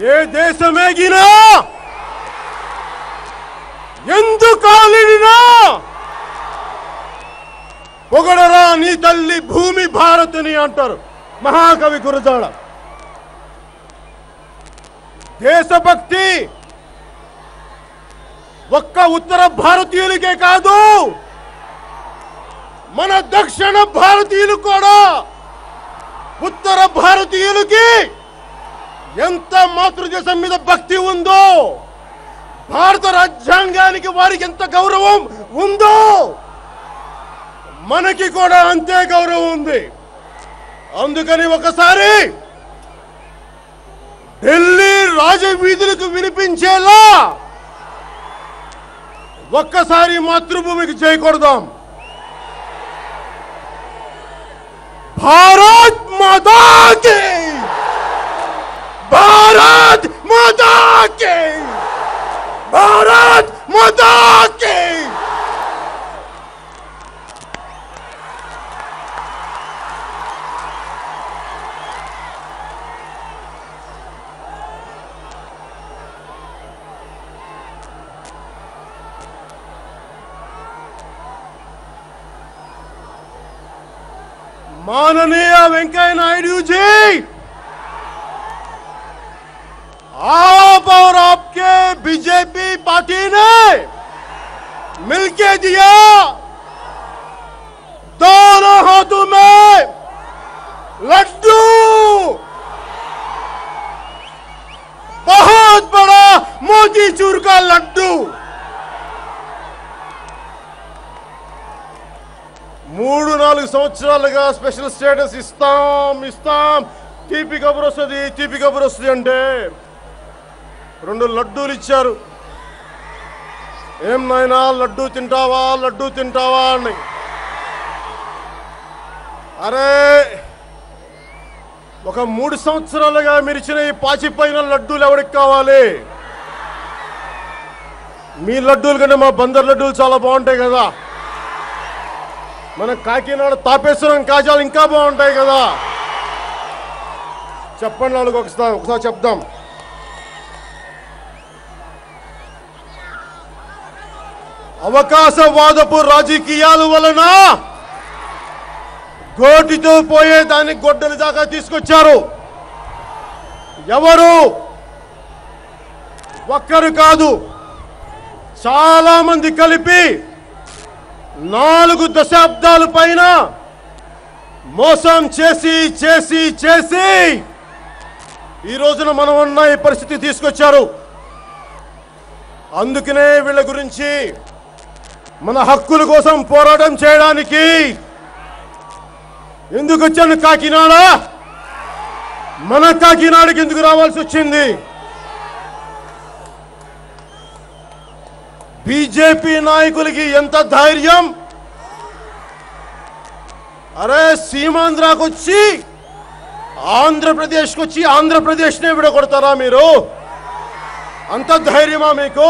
ఏ దేశమేగినా ఎందుకాలినా పొగడరా నీ తల్లి భూమి భారతిని అంటారు మహాకవి గురజాడ. దేశభక్తి ఒక్క ఉత్తర భారతీయులకే కాదు, మన దక్షిణ భారతీయులు కూడా ఉత్తర భారతీయులకి ఎంత మాతృదేశం మీద భక్తి ఉందో, భారత రాజ్యాంగానికి వారికి ఎంత గౌరవం ఉందో మనకి కూడా అంతే గౌరవం ఉంది. అందుకని ఒకసారి ఢిల్లీ రాజవీధులకు వినిపించేలా ఒక్కసారి మాతృభూమికి జై కొడదాం. భారత్ మాతా కీ, భారత్ మాతా కీ, భారత్ మాతా కీ. माननीय वेंकैया नायडू जी, आप और आपके बीजेपी पार्टी ने मिलके दिया दोनों हाथों में लड्डू, बहुत बड़ा मोतीचूर का लड्डू. 3-4 సంవత్సరాలుగా స్పెషల్ స్టేటస్ ఇస్తాం తీపి కబురు వస్తుంది అంటే 2 లడ్డూలు ఇచ్చారు. ఏం నాయనా లడ్డూ తింటావా అని. అరే ఒక 3 సంవత్సరాలుగా మీరు ఇచ్చిన ఈ పాచిపోయిన లడ్డూలు ఎవరికి కావాలి? మీ లడ్డూల కంటే మా బందర్ లడ్డూలు చాలా బాగుంటాయి కదా, మన కాకినాడ తాపేశ్వరం కాజాలు ఇంకా బాగుంటాయి కదా. చెప్పండి వాళ్ళకి ఒకసారి చెప్దాం. అవకాశవాదపు రాజకీయాల వలన గోటితో పోయే దానికి గొడ్డలి దాకా తీసుకొచ్చారు. ఎవరు? ఒక్కరు కాదు, చాలా మంది కలిపి 4 దశాబ్దాల పైన మోసం చేసి ఈ రోజున మనం ఉన్న ఈ పరిస్థితి తీసుకొచ్చారు. అందుకనే వీళ్ళ గురించి మన హక్కుల కోసం పోరాటం చేయడానికి ఎందుకు వచ్చాను కాకినాడ? మన కాకినాడకి ఎందుకు రావాల్సి వచ్చింది? బీజేపీ నాయకులకి ఎంత ధైర్యం! అరే సీమాంధ్రాకు వచ్చి ఆంధ్రప్రదేశ్కి వచ్చి ఆంధ్రప్రదేశ్నే విడగొడతారా మీరు? అంత ధైర్యమా మీకు?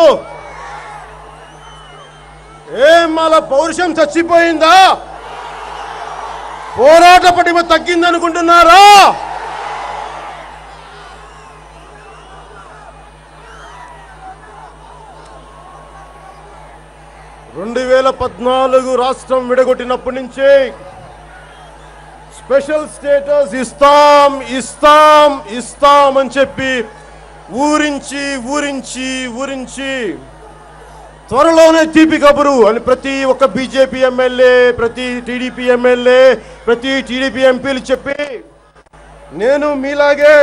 ఏం మన పౌరుషం చచ్చిపోయిందా? పోరాట పటిమ తగ్గిందనుకుంటున్నారా? 2014 రాష్ట్రం విడగొట్టినప్పటి నుంచి స్పెషల్ స్టేటస్ ఇస్తాం అని చెప్పి ఊరించి త్వరలోనే తీపి కబురు అని ప్రతి ఒక్క బీజేపీ ఎమ్మెల్యే, ప్రతి టీడీపీ ఎమ్మెల్యే, ప్రతి టీడీపీ ఎంపీలు చెప్పి నేను మీలాగే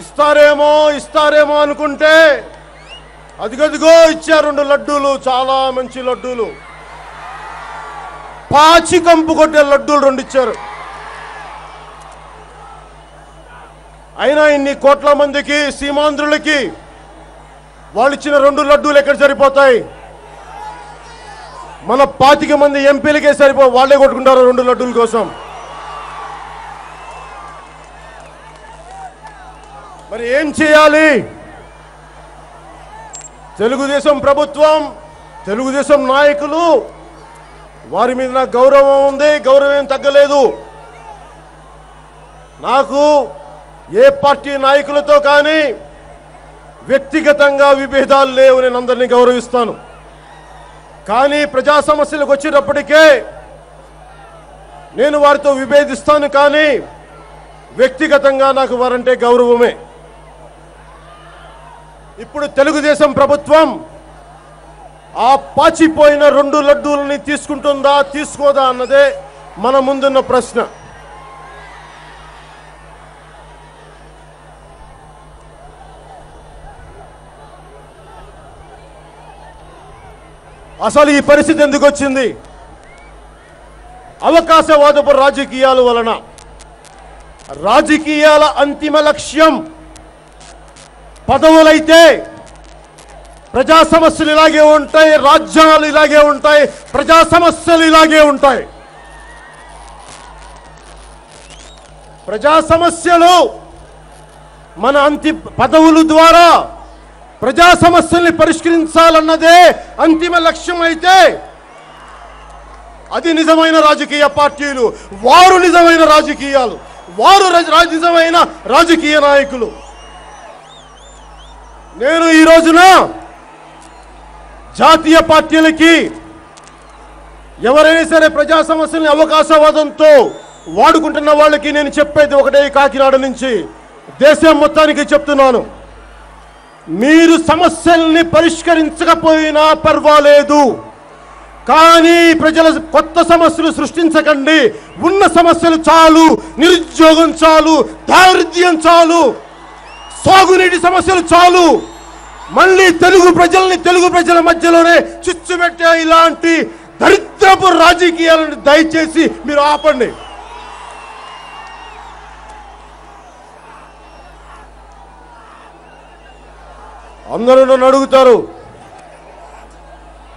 ఇస్తారేమో అనుకుంటే అదిగదిగో ఇచ్చారు 2 లడ్డూలు, చాలా మంచి లడ్డూలు, పాచి కంపు కొట్టే లడ్డూలు 2 ఇచ్చారు. అయినా ఇన్ని కోట్ల మందికి సీమాంధ్రులకి వాళ్ళు ఇచ్చిన 2 లడ్డూలు ఎక్కడ సరిపోతాయి? మన 25 మంది ఎంపీలకే వాళ్ళే కొట్టుకుంటారు 2 లడ్డూల కోసం. మరి ఏం చేయాలి? తెలుగుదేశం ప్రభుత్వం, తెలుగుదేశం నాయకులు, వారి మీద నాకు గౌరవం ఉంది, గౌరవం తగ్గలేదు. నాకు ఏ పార్టీ నాయకులతో కానీ వ్యక్తిగతంగా విభేదాలు లేవు, నేను అందరినీ గౌరవిస్తాను. కానీ ప్రజా సమస్యలకు వచ్చేటప్పటికే నేను వారితో విభేదిస్తాను, కానీ వ్యక్తిగతంగా నాకు వారంటే గౌరవమే. ఇప్పుడు తెలుగుదేశం ప్రభుత్వం ఆ పాచిపోయిన 2 లడ్డూలని తీసుకుంటుందా తీసుకోదా అన్నదే మన ముందున్న ప్రశ్న. అసలు ఈ పరిస్థితి ఎందుకు వచ్చింది? అవకాశవాదపు రాజకీయాల వలన. రాజకీయాల అంతిమ లక్ష్యం పదవులైతే ప్రజా సమస్యలు ఇలాగే ఉంటాయి, రాజ్యాలు ఇలాగే ఉంటాయి, ప్రజా సమస్యలు ఇలాగే ఉంటాయి. ప్రజా సమస్యలు మన పదవుల ద్వారా ప్రజా సమస్యల్ని పరిష్కరించాలన్నదే అంతిమ లక్ష్యం అయితే అది నిజమైన రాజకీయ పార్టీలు, వారు నిజమైన రాజకీయాలు, వారు నిజమైన రాజకీయ నాయకులు. నేను ఈ రోజున జాతీయ పార్టీలకి ఎవరైనా సరే ప్రజా సమస్యల్ని అవకాశవాదంతో వాడుకుంటున్న వాళ్ళకి నేను చెప్పేది ఒకటే, కాకినాడ నుంచి దేశం మొత్తానికి చెప్తున్నాను, మీరు సమస్యల్ని పరిష్కరించకపోయినా పర్వాలేదు, కానీ ప్రజల కొత్త సమస్యలు సృష్టించకండి. ఉన్న సమస్యలు చాలు, నిరుద్యోగం చాలు, దారిద్ర్యం చాలు, సాగునీటి సమస్యలు చాలు. మళ్ళీ తెలుగు ప్రజల మధ్యలోనే చిచ్చు పెట్టే ఇలాంటి దరిద్రపు రాజకీయాలను దయచేసి మీరు ఆపండి. అందరూ నన్ను అడుగుతారు,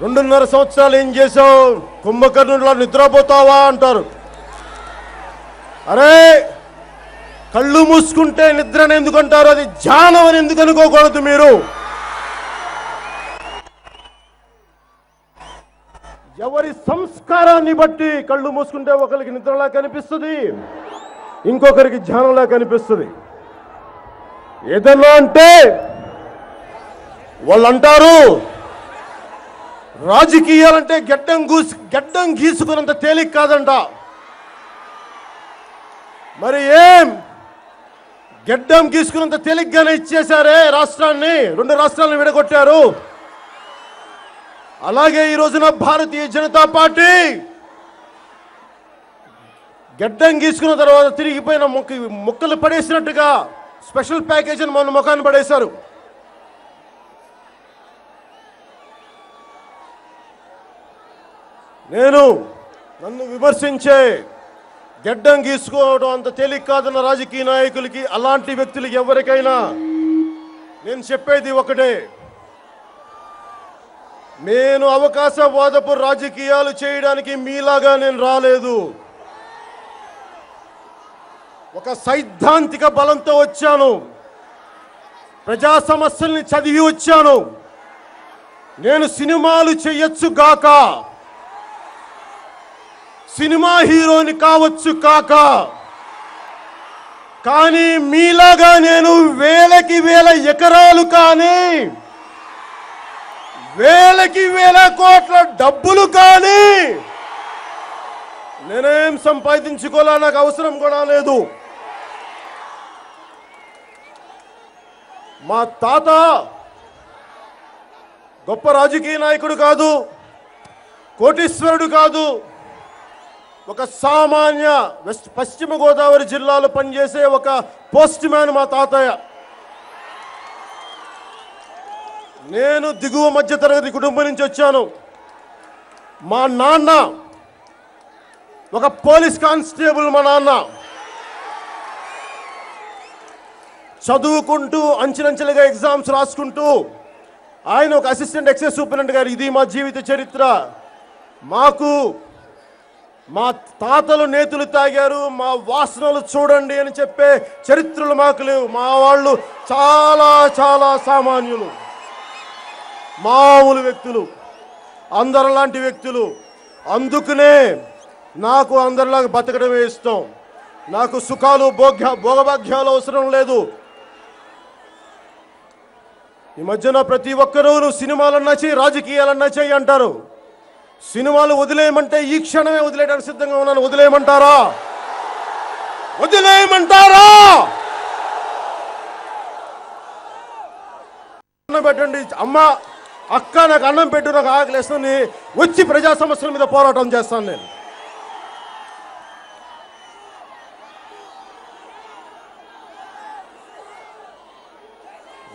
2.5 సంవత్సరాలు ఏం చేశావు, కుంభకర్ణులా నిద్రపోతావా అంటారు. అరే, కళ్ళు మూసుకుంటే నిద్రను ఎందుకు అంటారు? అది ధ్యానం అని ఎందుకు అనుకోకూడదు? మీరు ఎవరి సంస్కారాన్ని బట్టి కళ్ళు మూసుకుంటే ఒకరికి నిద్రలా కనిపిస్తుంది, ఇంకొకరికి ధ్యానంలా కనిపిస్తుంది. ఏదన్నా అంటే వాళ్ళు అంటారు రాజకీయాలంటే గడ్డం గీసుకున్నంత తేలిక కాదంట. మరి ఏం గడ్డం గీసుకున్నంత తేలిగ్గానే ఇచ్చేశారే రాష్ట్రాన్ని, 2 రాష్ట్రాలను విడగొట్టారు. అలాగే ఈ రోజున భారతీయ జనతా పార్టీ గడ్డం గీసుకున్న తర్వాత తిరిగిపోయిన ముక్కలు పడేసినట్టుగా స్పెషల్ ప్యాకేజ్ అని మొన్న ముఖాన్ని పడేశారు. నన్ను విమర్శించే గడ్డం గీసుకోవడం అంత తేలిక కాదన్న రాజకీయ నాయకులకి, అలాంటి వ్యక్తులకి ఎవరికైనా నేను చెప్పేది ఒకటే, నేను అవకాశవాదపు రాజకీయాలు చేయడానికి మీలాగా నేను రాలేదు. ఒక సైద్ధాంతిక బలంతో వచ్చాను, ప్రజా సమస్యల్ని చదివి వచ్చాను. నేను సినిమాలు చేయొచ్చు గాక, సినిమా హీరోని కావచ్చు కాక, కానీ మీలాగా నేను వేలకి వేల ఎకరాలు కానీ వేలకి వేల కోట్ల డబ్బులు కానీ నేనేం సంపాదించుకోవాలా, నాకు అవసరం కూడా లేదు. మా తాత గొప్ప రాజకీయ నాయకుడు కాదు, కోటీశ్వరుడు కాదు, ఒక సామాన్య పశ్చిమ గోదావరి జిల్లాలో పనిచేసే ఒక పోస్ట్ మ్యాన్ మా తాతయ్య. నేను దిగువ మధ్యతరగతి కుటుంబం నుంచి వచ్చాను. మా నాన్న ఒక పోలీస్ కానిస్టేబుల్. మా నాన్న చదువుకుంటూ అంచెలంచెలుగా ఎగ్జామ్స్ రాసుకుంటూ ఆయన ఒక అసిస్టెంట్ ఎక్సైజ్ సూపరింటెండెంట్ గారు. ఇది మా జీవిత చరిత్ర. మా తాతలు నేతులు తాగారు, మా వాసనలు చూడండి అని చెప్పే చరిత్రలు మాకు లేవు. మా వాళ్ళు చాలా చాలా సామాన్యులు, మామూలు వ్యక్తులు, అందరిలాంటి వ్యక్తులు. అందుకనే నాకు అందరిలాగా బతకడమే ఇష్టం. నాకు సుఖాలు భోగభాగ్యాలు అవసరం లేదు. ఈ మధ్యన ప్రతి ఒక్కరూ సినిమాలన్నా చేయి, రాజకీయాలన్నా చేయి అంటారు. సినిమాలు వదిలేయమంటే ఈ క్షణమే వదిలేయడానికి సిద్ధంగా ఉన్నాను. వదిలేయమంటారా? వదిలేయమంటారా? అన్నం పెట్టండి అమ్మ, అక్క, నాకు అన్నం పెట్టు, నాకు ఆకలిస్తుంది, వచ్చి ప్రజా సమస్యల మీద పోరాటం చేస్తాను నేను.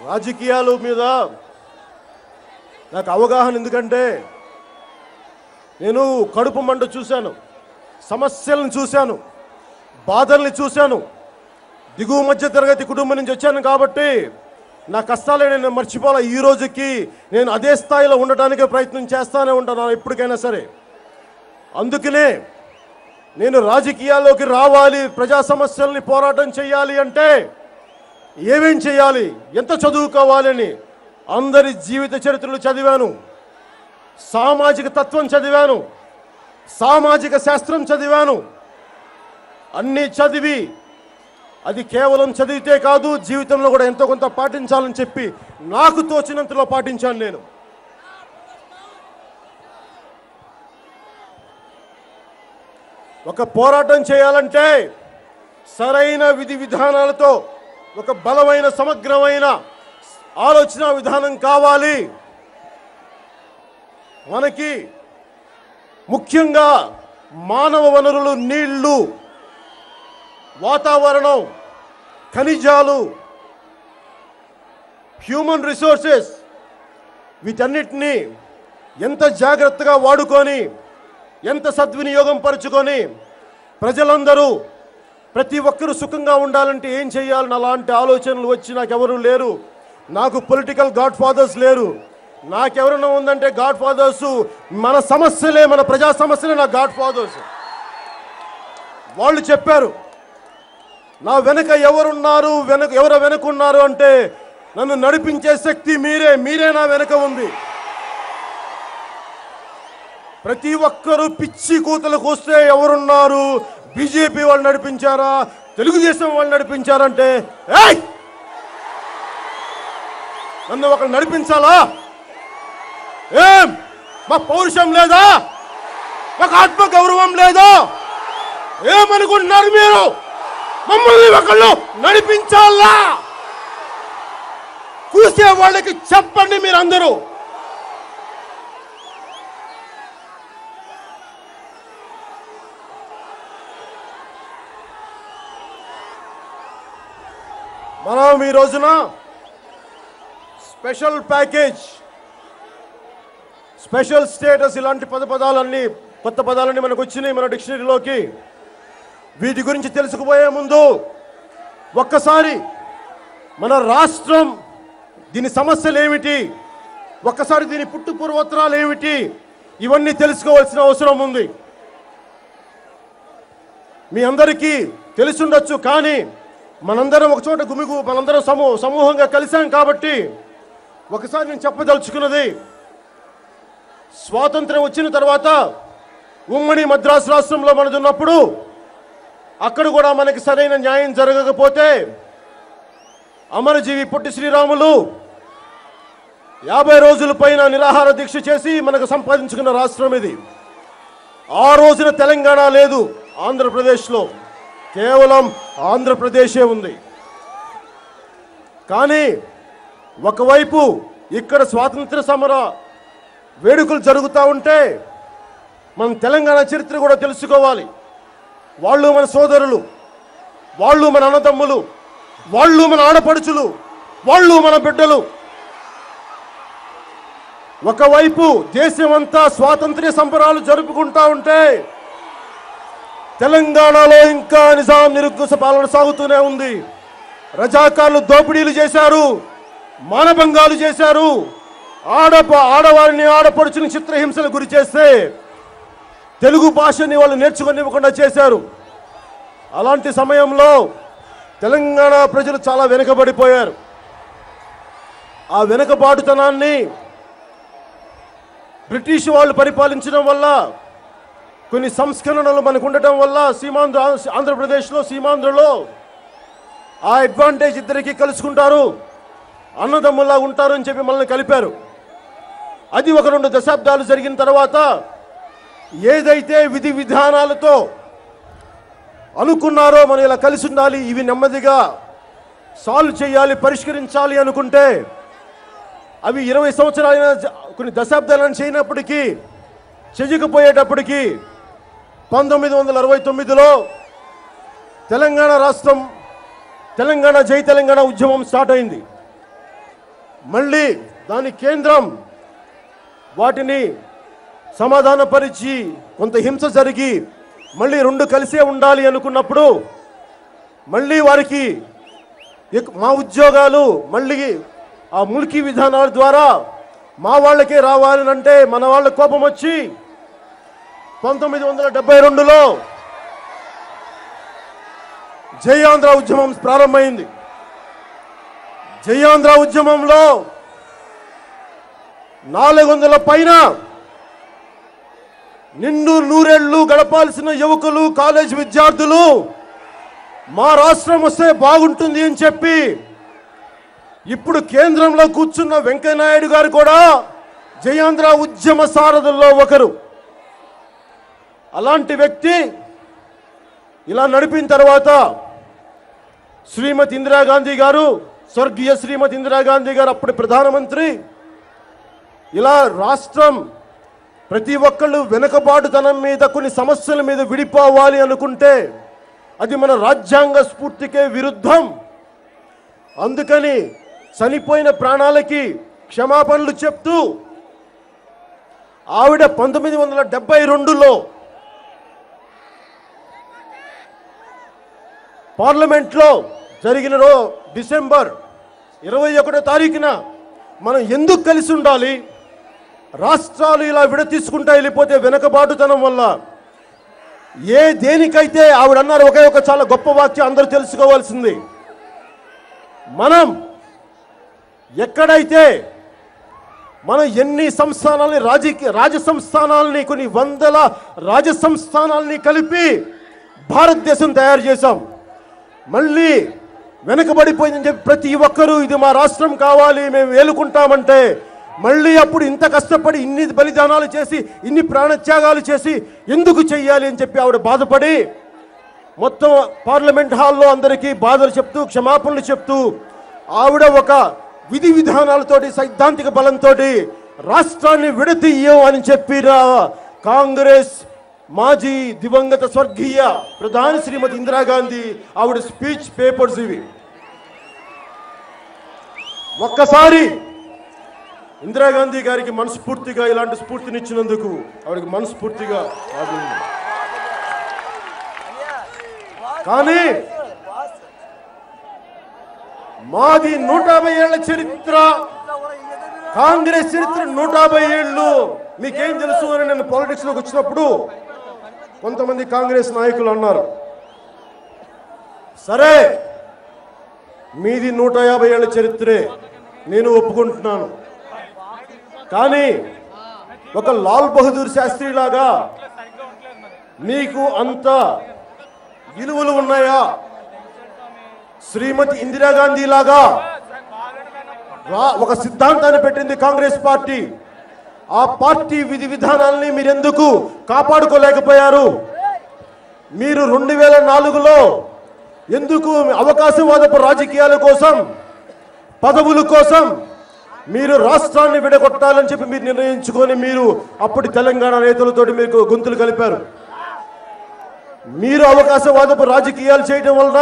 రాజకీయాల మీద నాకు అవగాహన ఎందుకంటే నేను కడుపు మంట చూశాను, సమస్యలను చూశాను, బాధల్ని చూశాను. దిగువ మధ్య తరగతి కుటుంబం నుంచి వచ్చాను కాబట్టి నా కష్టాలే నేను మర్చిపోలే. ఈ రోజుకి నేను అదే స్థాయిలో ఉండటానికి ప్రయత్నం చేస్తానే ఉంటాను ఎప్పటికైనా సరే. అందుకనే నేను రాజకీయాల్లోకి రావాలి, ప్రజా సమస్యల్ని పోరాటం చేయాలి అంటే ఏమేం చేయాలి, ఎంత చదువుకోవాలని అందరి జీవిత చరిత్రలు చదివాను, సామాజిక తత్వం చదివాను, సామాజిక శాస్త్రం చదివాను. అన్నీ చదివి అది కేవలం చదివితే కాదు, జీవితంలో కూడా ఎంతో కొంత పాటించాలని చెప్పి నాకు తోచినంతలో పాటించాను నేను. ఒక పోరాటం చేయాలంటే సరైన విధి విధానాలతో ఒక బలమైన సమగ్రమైన ఆలోచన విధానం కావాలి. మనకి ముఖ్యంగా మానవ వనరులు, నీళ్లు, వాతావరణం, ఖనిజాలు, హ్యూమన్ రిసోర్సెస్, వీటన్నిటినీ ఎంత జాగ్రత్తగా వాడుకొని, ఎంత సద్వినియోగం పరుచుకొని ప్రజలందరూ ప్రతి ఒక్కరూ సుఖంగా ఉండాలంటే ఏం చేయాలని అలాంటి ఆలోచనలు వచ్చి నాకెవరూ లేరు. నాకు పొలిటికల్ గాడ్ ఫాదర్స్ లేరు. నాకెవరైనా ఉందంటే గాడ్ ఫాదర్స్ మన సమస్యలే, మన ప్రజా సమస్యలే నా గాడ్ ఫాదర్స్. వాళ్ళు చెప్పారు నా వెనక ఎవరున్నారు, ఎవరు వెనకున్నారు అంటే నన్ను నడిపించే శక్తి మీరే నా వెనక ఉంది. ప్రతి ఒక్కరూ పిచ్చి కూతలకు వస్తే ఎవరున్నారు, బీజేపీ వాళ్ళు నడిపించారా, తెలుగుదేశం వాళ్ళు నడిపించారంటే నన్ను ఒకరు నడిపించాలా? ఏం మా పౌరుషం లేదా? మాకు ఆత్మగౌరవం లేదా? ఏమనుకుంటున్నారు మీరు? మమ్మల్ని ఒకళ్ళు నడిపించాలా? చూసే వాళ్ళకి చెప్పండి మీరందరూ. మనం ఈ రోజున స్పెషల్ ప్యాకేజ్, స్పెషల్ స్టేటస్, ఇలాంటి పదాలన్నీ కొత్త పదాలన్నీ మనకు వచ్చినాయి మన డిక్షనరీలోకి. వీటి గురించి తెలుసుకుపోయే ముందు ఒక్కసారి మన రాష్ట్రం, దీని సమస్యలు ఏమిటి, ఒక్కసారి దీని పుట్టు పూర్వోత్తరాలు ఏమిటి, ఇవన్నీ తెలుసుకోవాల్సిన అవసరం ఉంది. మీ అందరికీ తెలుసుండొచ్చు, కానీ మనందరం ఒక చోట మనందరం సమూహంగా కలిసాం కాబట్టి ఒకసారి నేను చెప్పదలుచుకున్నది, స్వాతంత్రం వచ్చిన తర్వాత ఉమ్మడి మద్రాసు రాష్ట్రంలో మనదున్నప్పుడు అక్కడ కూడా మనకి సరైన న్యాయం జరగకపోతే అమరజీవి పొట్టి శ్రీరాములు 50 రోజుల పైన నిరాహార దీక్ష చేసి మనకు సంపాదించుకున్న రాష్ట్రం ఇది. ఆ రోజున తెలంగాణ లేదు ఆంధ్రప్రదేశ్లో, కేవలం ఆంధ్రప్రదేశే ఉంది. కానీ ఒకవైపు ఇక్కడ స్వాతంత్ర సమర వేడుకలు జరుగుతూ ఉంటే మనం తెలంగాణ చరిత్ర కూడా తెలుసుకోవాలి. వాళ్ళు మన సోదరులు, వాళ్ళు మన అన్నదమ్ములు, వాళ్ళు మన ఆడపడుచులు, వాళ్ళు మన బిడ్డలు. ఒకవైపు దేశమంతా స్వాతంత్ర్య సంబరాలు జరుపుకుంటా ఉంటే తెలంగాణలో ఇంకా నిజాం నిరంకుశ పాలన సాగుతూనే ఉంది. రజాకార్లు దోపిడీలు చేశారు, మానభంగాలు చేశారు, ఆడవారిని ఆడపడుచుని చిత్రహింసలు గురి చేస్తే తెలుగు భాషని వాళ్ళు నేర్చుకోనివ్వకుండా చేశారు. అలాంటి సమయంలో తెలంగాణ ప్రజలు చాలా వెనుకబడిపోయారు. ఆ వెనుకబాటుతనాన్ని బ్రిటిష్ వాళ్ళు పరిపాలించడం వల్ల కొన్ని సంస్కరణలు మనకు ఉండటం వల్ల ఆంధ్రప్రదేశ్లో సీమాంధ్రలో ఆ అడ్వాంటేజ్ ఇద్దరికి కలుసుకుంటారు, అన్నదమ్ముల్లా ఉంటారు అని చెప్పి మనల్ని కలిపారు. అది ఒక 2 దశాబ్దాలు జరిగిన తర్వాత ఏదైతే విధి విధానాలతో అనుకున్నారో మనం ఇలా కలిసి ఉండాలి, ఇవి నెమ్మదిగా సాల్వ్ చేయాలి, పరిష్కరించాలి అనుకుంటే అవి 20 సంవత్సరాలైన కొన్ని దశాబ్దాలను చేయనప్పటికీ చెయ్యకపోయేటప్పటికీ 1969లో తెలంగాణ రాష్ట్రం, తెలంగాణ జై తెలంగాణ ఉద్యమం స్టార్ట్ అయింది. మళ్ళీ దాని కేంద్రం వాటిని సమాధానపరిచి కొంత హింస జరిగి మళ్ళీ 2 కలిసే ఉండాలి అనుకున్నప్పుడు మళ్ళీ వారికి మా ఉద్యోగాలు మళ్ళీ ఆ ముల్కీ విధానాల ద్వారా మా వాళ్ళకే రావాలని అంటే మన వాళ్ళ కోపం వచ్చి 1972లో జై ఆంధ్ర ఉద్యమం ప్రారంభమైంది. జై ఆంధ్ర ఉద్యమంలో 400 పైన నిండు నూరేళ్లు గడపాల్సిన యువకులు, కాలేజ్ విద్యార్థులు మా రాష్ట్రం వస్తే బాగుంటుంది అని చెప్పి ఇప్పుడు కేంద్రంలో కూర్చున్న వెంకయ్యనాయుడు గారు కూడా జై ఆంధ్ర ఉద్యమ సారథుల్లో ఒకరు. అలాంటి వ్యక్తి ఇలా నడిపిన తర్వాత శ్రీమతి ఇందిరాగాంధీ గారు, స్వర్గీయ శ్రీమతి ఇందిరాగాంధీ గారు అప్పటి ప్రధానమంత్రి, ఇలా రాష్ట్రం ప్రతి ఒక్కళ్ళు వెనుకబాటుతనం మీద కొన్ని సమస్యల మీద విడిపోవాలి అనుకుంటే అది మన రాజ్యాంగ స్ఫూర్తికే విరుద్ధం. అందుకని చనిపోయిన ప్రాణాలకి క్షమాపణలు చెప్తూ ఆవిడ 1972లో పార్లమెంట్లో జరిగిన డిసెంబర్ 21వ తారీఖున మనం ఎందుకు కలిసి ఉండాలి, రాష్ట్రాలు ఇలా విడతీసుకుంటా వెళ్ళిపోతే వెనకబాటుతనం వల్ల దేనికైతే ఆవిడ అన్నారు ఒకే ఒక చాలా గొప్ప వాక్యం అందరూ తెలుసుకోవాల్సింది. మనం ఎక్కడైతే మనం ఎన్ని సంస్థానాలని రాజ సంస్థానాలని కొన్ని 100 రాజ సంస్థానాలని కలిపి భారతదేశం తయారు చేశాం. మళ్ళీ వెనకబడిపోయిందని చెప్పి ప్రతి ఒక్కరూ ఇది మా రాష్ట్రం కావాలి మేము ఏలుకుంటామంటే మళ్ళీ అప్పుడు ఇంత కష్టపడి ఇన్ని బలిదానాలు చేసి ఇన్ని ప్రాణత్యాగాలు చేసి ఎందుకు చెయ్యాలి అని చెప్పి ఆవిడ బాధపడి మొత్తం పార్లమెంట్ హాల్లో అందరికీ బాధలు చెప్తూ క్షమాపణలు చెప్తూ ఆవిడ ఒక విధి విధానాలతోటి సైద్ధాంతిక బలంతో రాష్ట్రాన్ని విడతీయం అని చెప్పిన కాంగ్రెస్ మాజీ దివంగత స్వర్గీయ ప్రధాని శ్రీమతి ఇందిరాగాంధీ ఆవిడ స్పీచ్ పేపర్స్ ఇవి. ఒక్కసారి ఇందిరాగాంధీ గారికి మనస్ఫూర్తిగా ఇలాంటి స్ఫూర్తినిచ్చినందుకు ఆవిడకి మనస్ఫూర్తిగా కానీ మాది 150 ఏళ్ల చరిత్ర, కాంగ్రెస్ చరిత్ర 150 ఏళ్ళు. మీకేం తెలుసు అని నేను పాలిటిక్స్ లోకి వచ్చినప్పుడు కొంతమంది కాంగ్రెస్ నాయకులు అన్నారు, సరే మీది 150 ఏళ్ల చరిత్రే నేను ఒప్పుకుంటున్నాను, కానీ ఒక లాల్ బహదూర్ శాస్త్రి లాగా మీకు అంత విలువలు ఉన్నాయా? శ్రీమతి ఇందిరాగాంధీ లాగా ఒక సిద్ధాంతాన్ని పెట్టింది కాంగ్రెస్ పార్టీ. ఆ పార్టీ విధి విధానాల్ని మీరెందుకు కాపాడుకోలేకపోయారు? మీరు 2004లో ఎందుకు అవకాశవాదపు రాజకీయాల కోసం, పదవుల కోసం మీరు రాష్ట్రాన్ని విడగొట్టాలని చెప్పి మీరు నిర్ణయించుకొని మీరు అప్పటి తెలంగాణ నేతలతోటి మీకు గొంతులు కలిపారు. మీరు అవకాశవాదపు రాజకీయాలు చేయడం వలన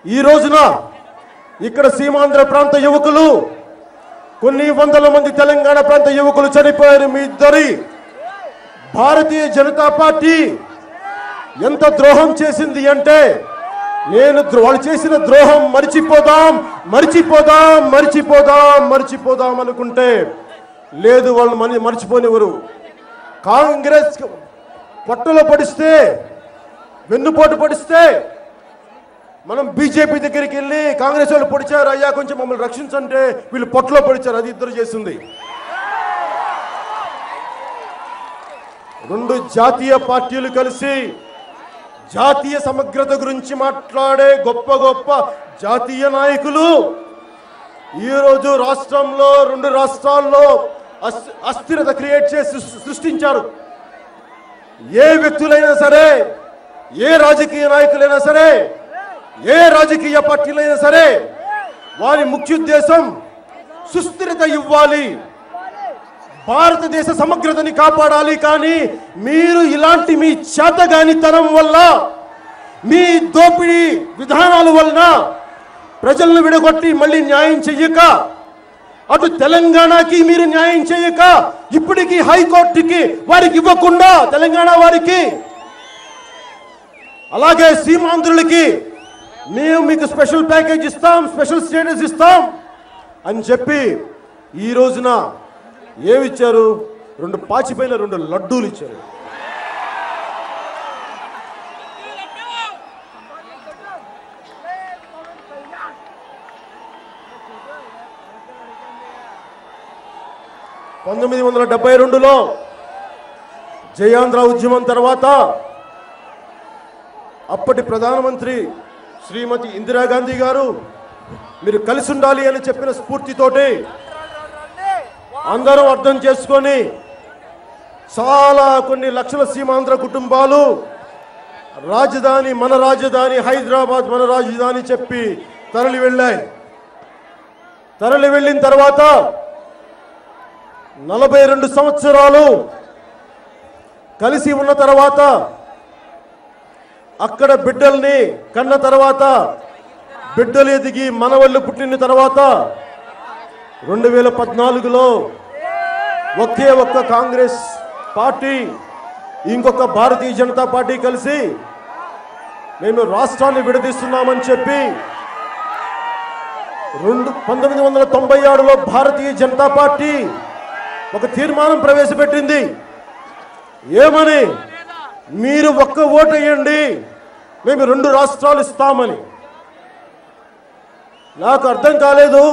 ఈ రోజున ఇక్కడ సీమాంధ్ర ప్రాంత యువకులు, కొన్ని 100 మంది తెలంగాణ ప్రాంత యువకులు చనిపోయారు. మీ ఇద్దరి భారతీయ జనతా పార్టీ ఎంత ద్రోహం చేసింది అంటే వాళ్ళు చేసిన ద్రోహం మరిచిపోదాం అనుకుంటే లేదు, వాళ్ళు మర్చిపోనివ్వరు. కాంగ్రెస్ పొట్టలో పడిస్తే, వెన్నుపోటు పడిస్తే మనం బీజేపీ దగ్గరికి వెళ్ళి కాంగ్రెస్ వాళ్ళు పొడిచారు, అయ్యా కొంచెం మమ్మల్ని రక్షించంటే వీళ్ళు పొట్టలో పొడిచారు. అది ఇద్దరు చేసింది. రెండు జాతీయ పార్టీలు కలిసి జాతీయ సమగ్రత గురించి మాట్లాడే గొప్ప గొప్ప జాతీయ నాయకులు ఈరోజు రాష్ట్రంలో రెండు రాష్ట్రాల్లో అస్థిరత క్రియేట్ చేసి సృష్టించారు. ఏ వ్యక్తులైనా సరే, ఏ రాజకీయ నాయకులైనా సరే, ఏ రాజకీయ పార్టీలైనా సరే వారి ముఖ్య ఉద్దేశం సుస్థిరత ఇవ్వాలి, భారతదేశ సమగ్రతని కాపాడాలి. కానీ మీరు ఇలాంటి మీ చేతగానితనం వల్ల, మీ దోపిడీ విధానాల వలన ప్రజలను విడగొట్టి మళ్ళీ న్యాయం చెయ్యక, అటు తెలంగాణకి మీరు న్యాయం చేయక, ఇప్పటికీ హైకోర్టుకి వారికి ఇవ్వకుండా తెలంగాణ వారికి, అలాగే సీమాంధ్రులకి మేము మీకు స్పెషల్ ప్యాకేజ్ ఇస్తాం, స్పెషల్ స్టేటస్ ఇస్తాం అని చెప్పి ఈ రోజున ఏమిచ్చారు? రెండు పాచిపోయిన రెండు లడ్డూలు ఇచ్చారు. (1972) జయాంధ్ర ఉద్యమం తర్వాత అప్పటి ప్రధానమంత్రి శ్రీమతి ఇందిరాగాంధీ గారు మీరు కలిసి ఉండాలి అని చెప్పిన స్ఫూర్తితోటి అందరూ అర్థం చేసుకొని చాలా కొన్ని లక్షల సీమాంధ్ర కుటుంబాలు రాజధాని మన రాజధాని హైదరాబాద్ మన రాజధాని చెప్పి తరలి వెళ్ళాయి. తరలి వెళ్ళిన తర్వాత 42 సంవత్సరాలు కలిసి ఉన్న తర్వాత, అక్కడ బిడ్డల్ని కన్న తర్వాత, బిడ్డలు ఎదిగి మనవళ్ళు పుట్టిన తర్వాత 2014లో ఒకే ఒక్క కాంగ్రెస్ పార్టీ ఇంకొక భారతీయ జనతా పార్టీ కలిసి మేము రాష్ట్రాన్ని విడదీస్తున్నామని చెప్పి 1996లో భారతీయ జనతా పార్టీ ఒక తీర్మానం ప్రవేశపెట్టింది. ఏమని? మీరు ఒక్క ఓటు వేయండి, మేము 2 రాష్ట్రాలు ఇస్తామని. నాకు అర్థం కాలేదు.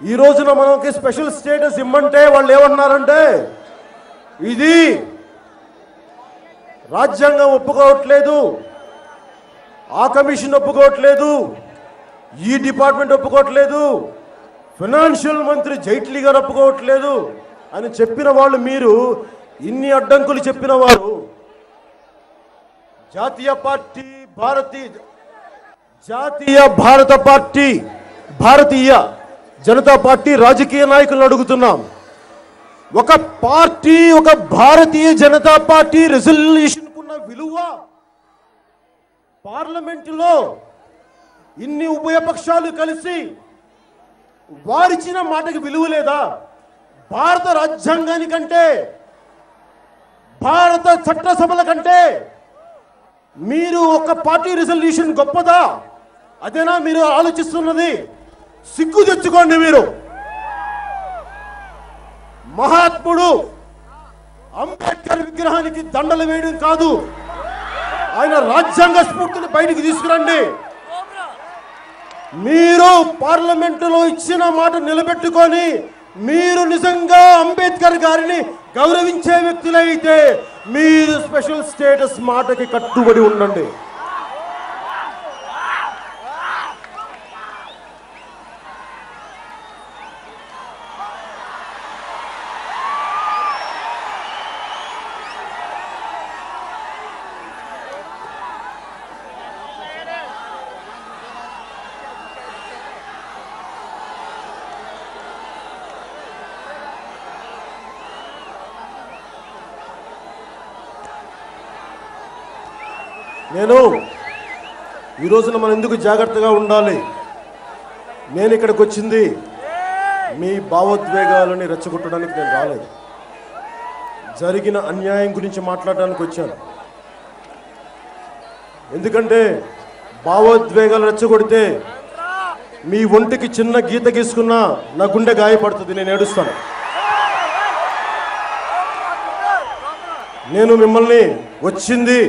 ఈ రోజున మనకి స్పెషల్ స్టేటస్ ఇమ్మంటే వాళ్ళు ఏమన్నారంటే, ఇది రాజ్యాంగం ఒప్పుకోవట్లేదు, ఆ కమిషన్ ఒప్పుకోవట్లేదు, ఈ డిపార్ట్మెంట్ ఒప్పుకోవట్లేదు, ఫైనాన్షియల్ మంత్రి జైట్లీ గారు ఒప్పుకోవట్లేదు అని చెప్పిన వాళ్ళు మీరు ఇన్ని అడ్డంకులు చెప్పిన వారు జాతీయ జనతా పార్టీ రాజకీయ నాయకులను అడుగుతున్నాం. ఒక పార్టీ, ఒక భారతీయ జనతా పార్టీ రెజల్యూషన్ కున్న విలువ పార్లమెంటులో ఇన్ని ఉభయపక్షాలు కలిసి వారిచ్చిన మాటకి విలువ లేదా? భారత రాజ్యాంగానికంటే, భారత చట్టసభల కంటే మీరు ఒక పార్టీ రిజల్యూషన్ గొప్పదా? అదేనా మీరు ఆలోచిస్తున్నది? సిగ్గు తెచ్చుకోండి. మీరు మహాత్ముడు అంబేద్కర్ విగ్రహానికి దండలు వేయడం కాదు, ఆయన రాజ్యాంగ స్ఫూర్తిని బయటికి తీసుకురండి. మీరు పార్లమెంటులో ఇచ్చిన మాట నిలబెట్టుకొని మీరు నిజంగా అంబేద్కర్ గారిని గౌరవించే వ్యక్తులైతే మీరు స్పెషల్ స్టేటస్ మాటకి కట్టుబడి ఉండండి. నేను ఈ రోజున మనం ఎందుకు జాగ్రత్తగా ఉండాలి? నేను ఇక్కడికి వచ్చింది మీ భావోద్వేగాలని రెచ్చగొట్టడానికి నేను రాలేదు. జరిగిన అన్యాయం గురించి మాట్లాడడానికి వచ్చాను. ఎందుకంటే భావోద్వేగాలు రెచ్చగొడితే మీ ఒంటికి చిన్న గీత గీసుకున్నా నా గుండె గాయపడుతుంది, నేను ఏడుస్తాను. నేను మిమ్మల్ని వచ్చింది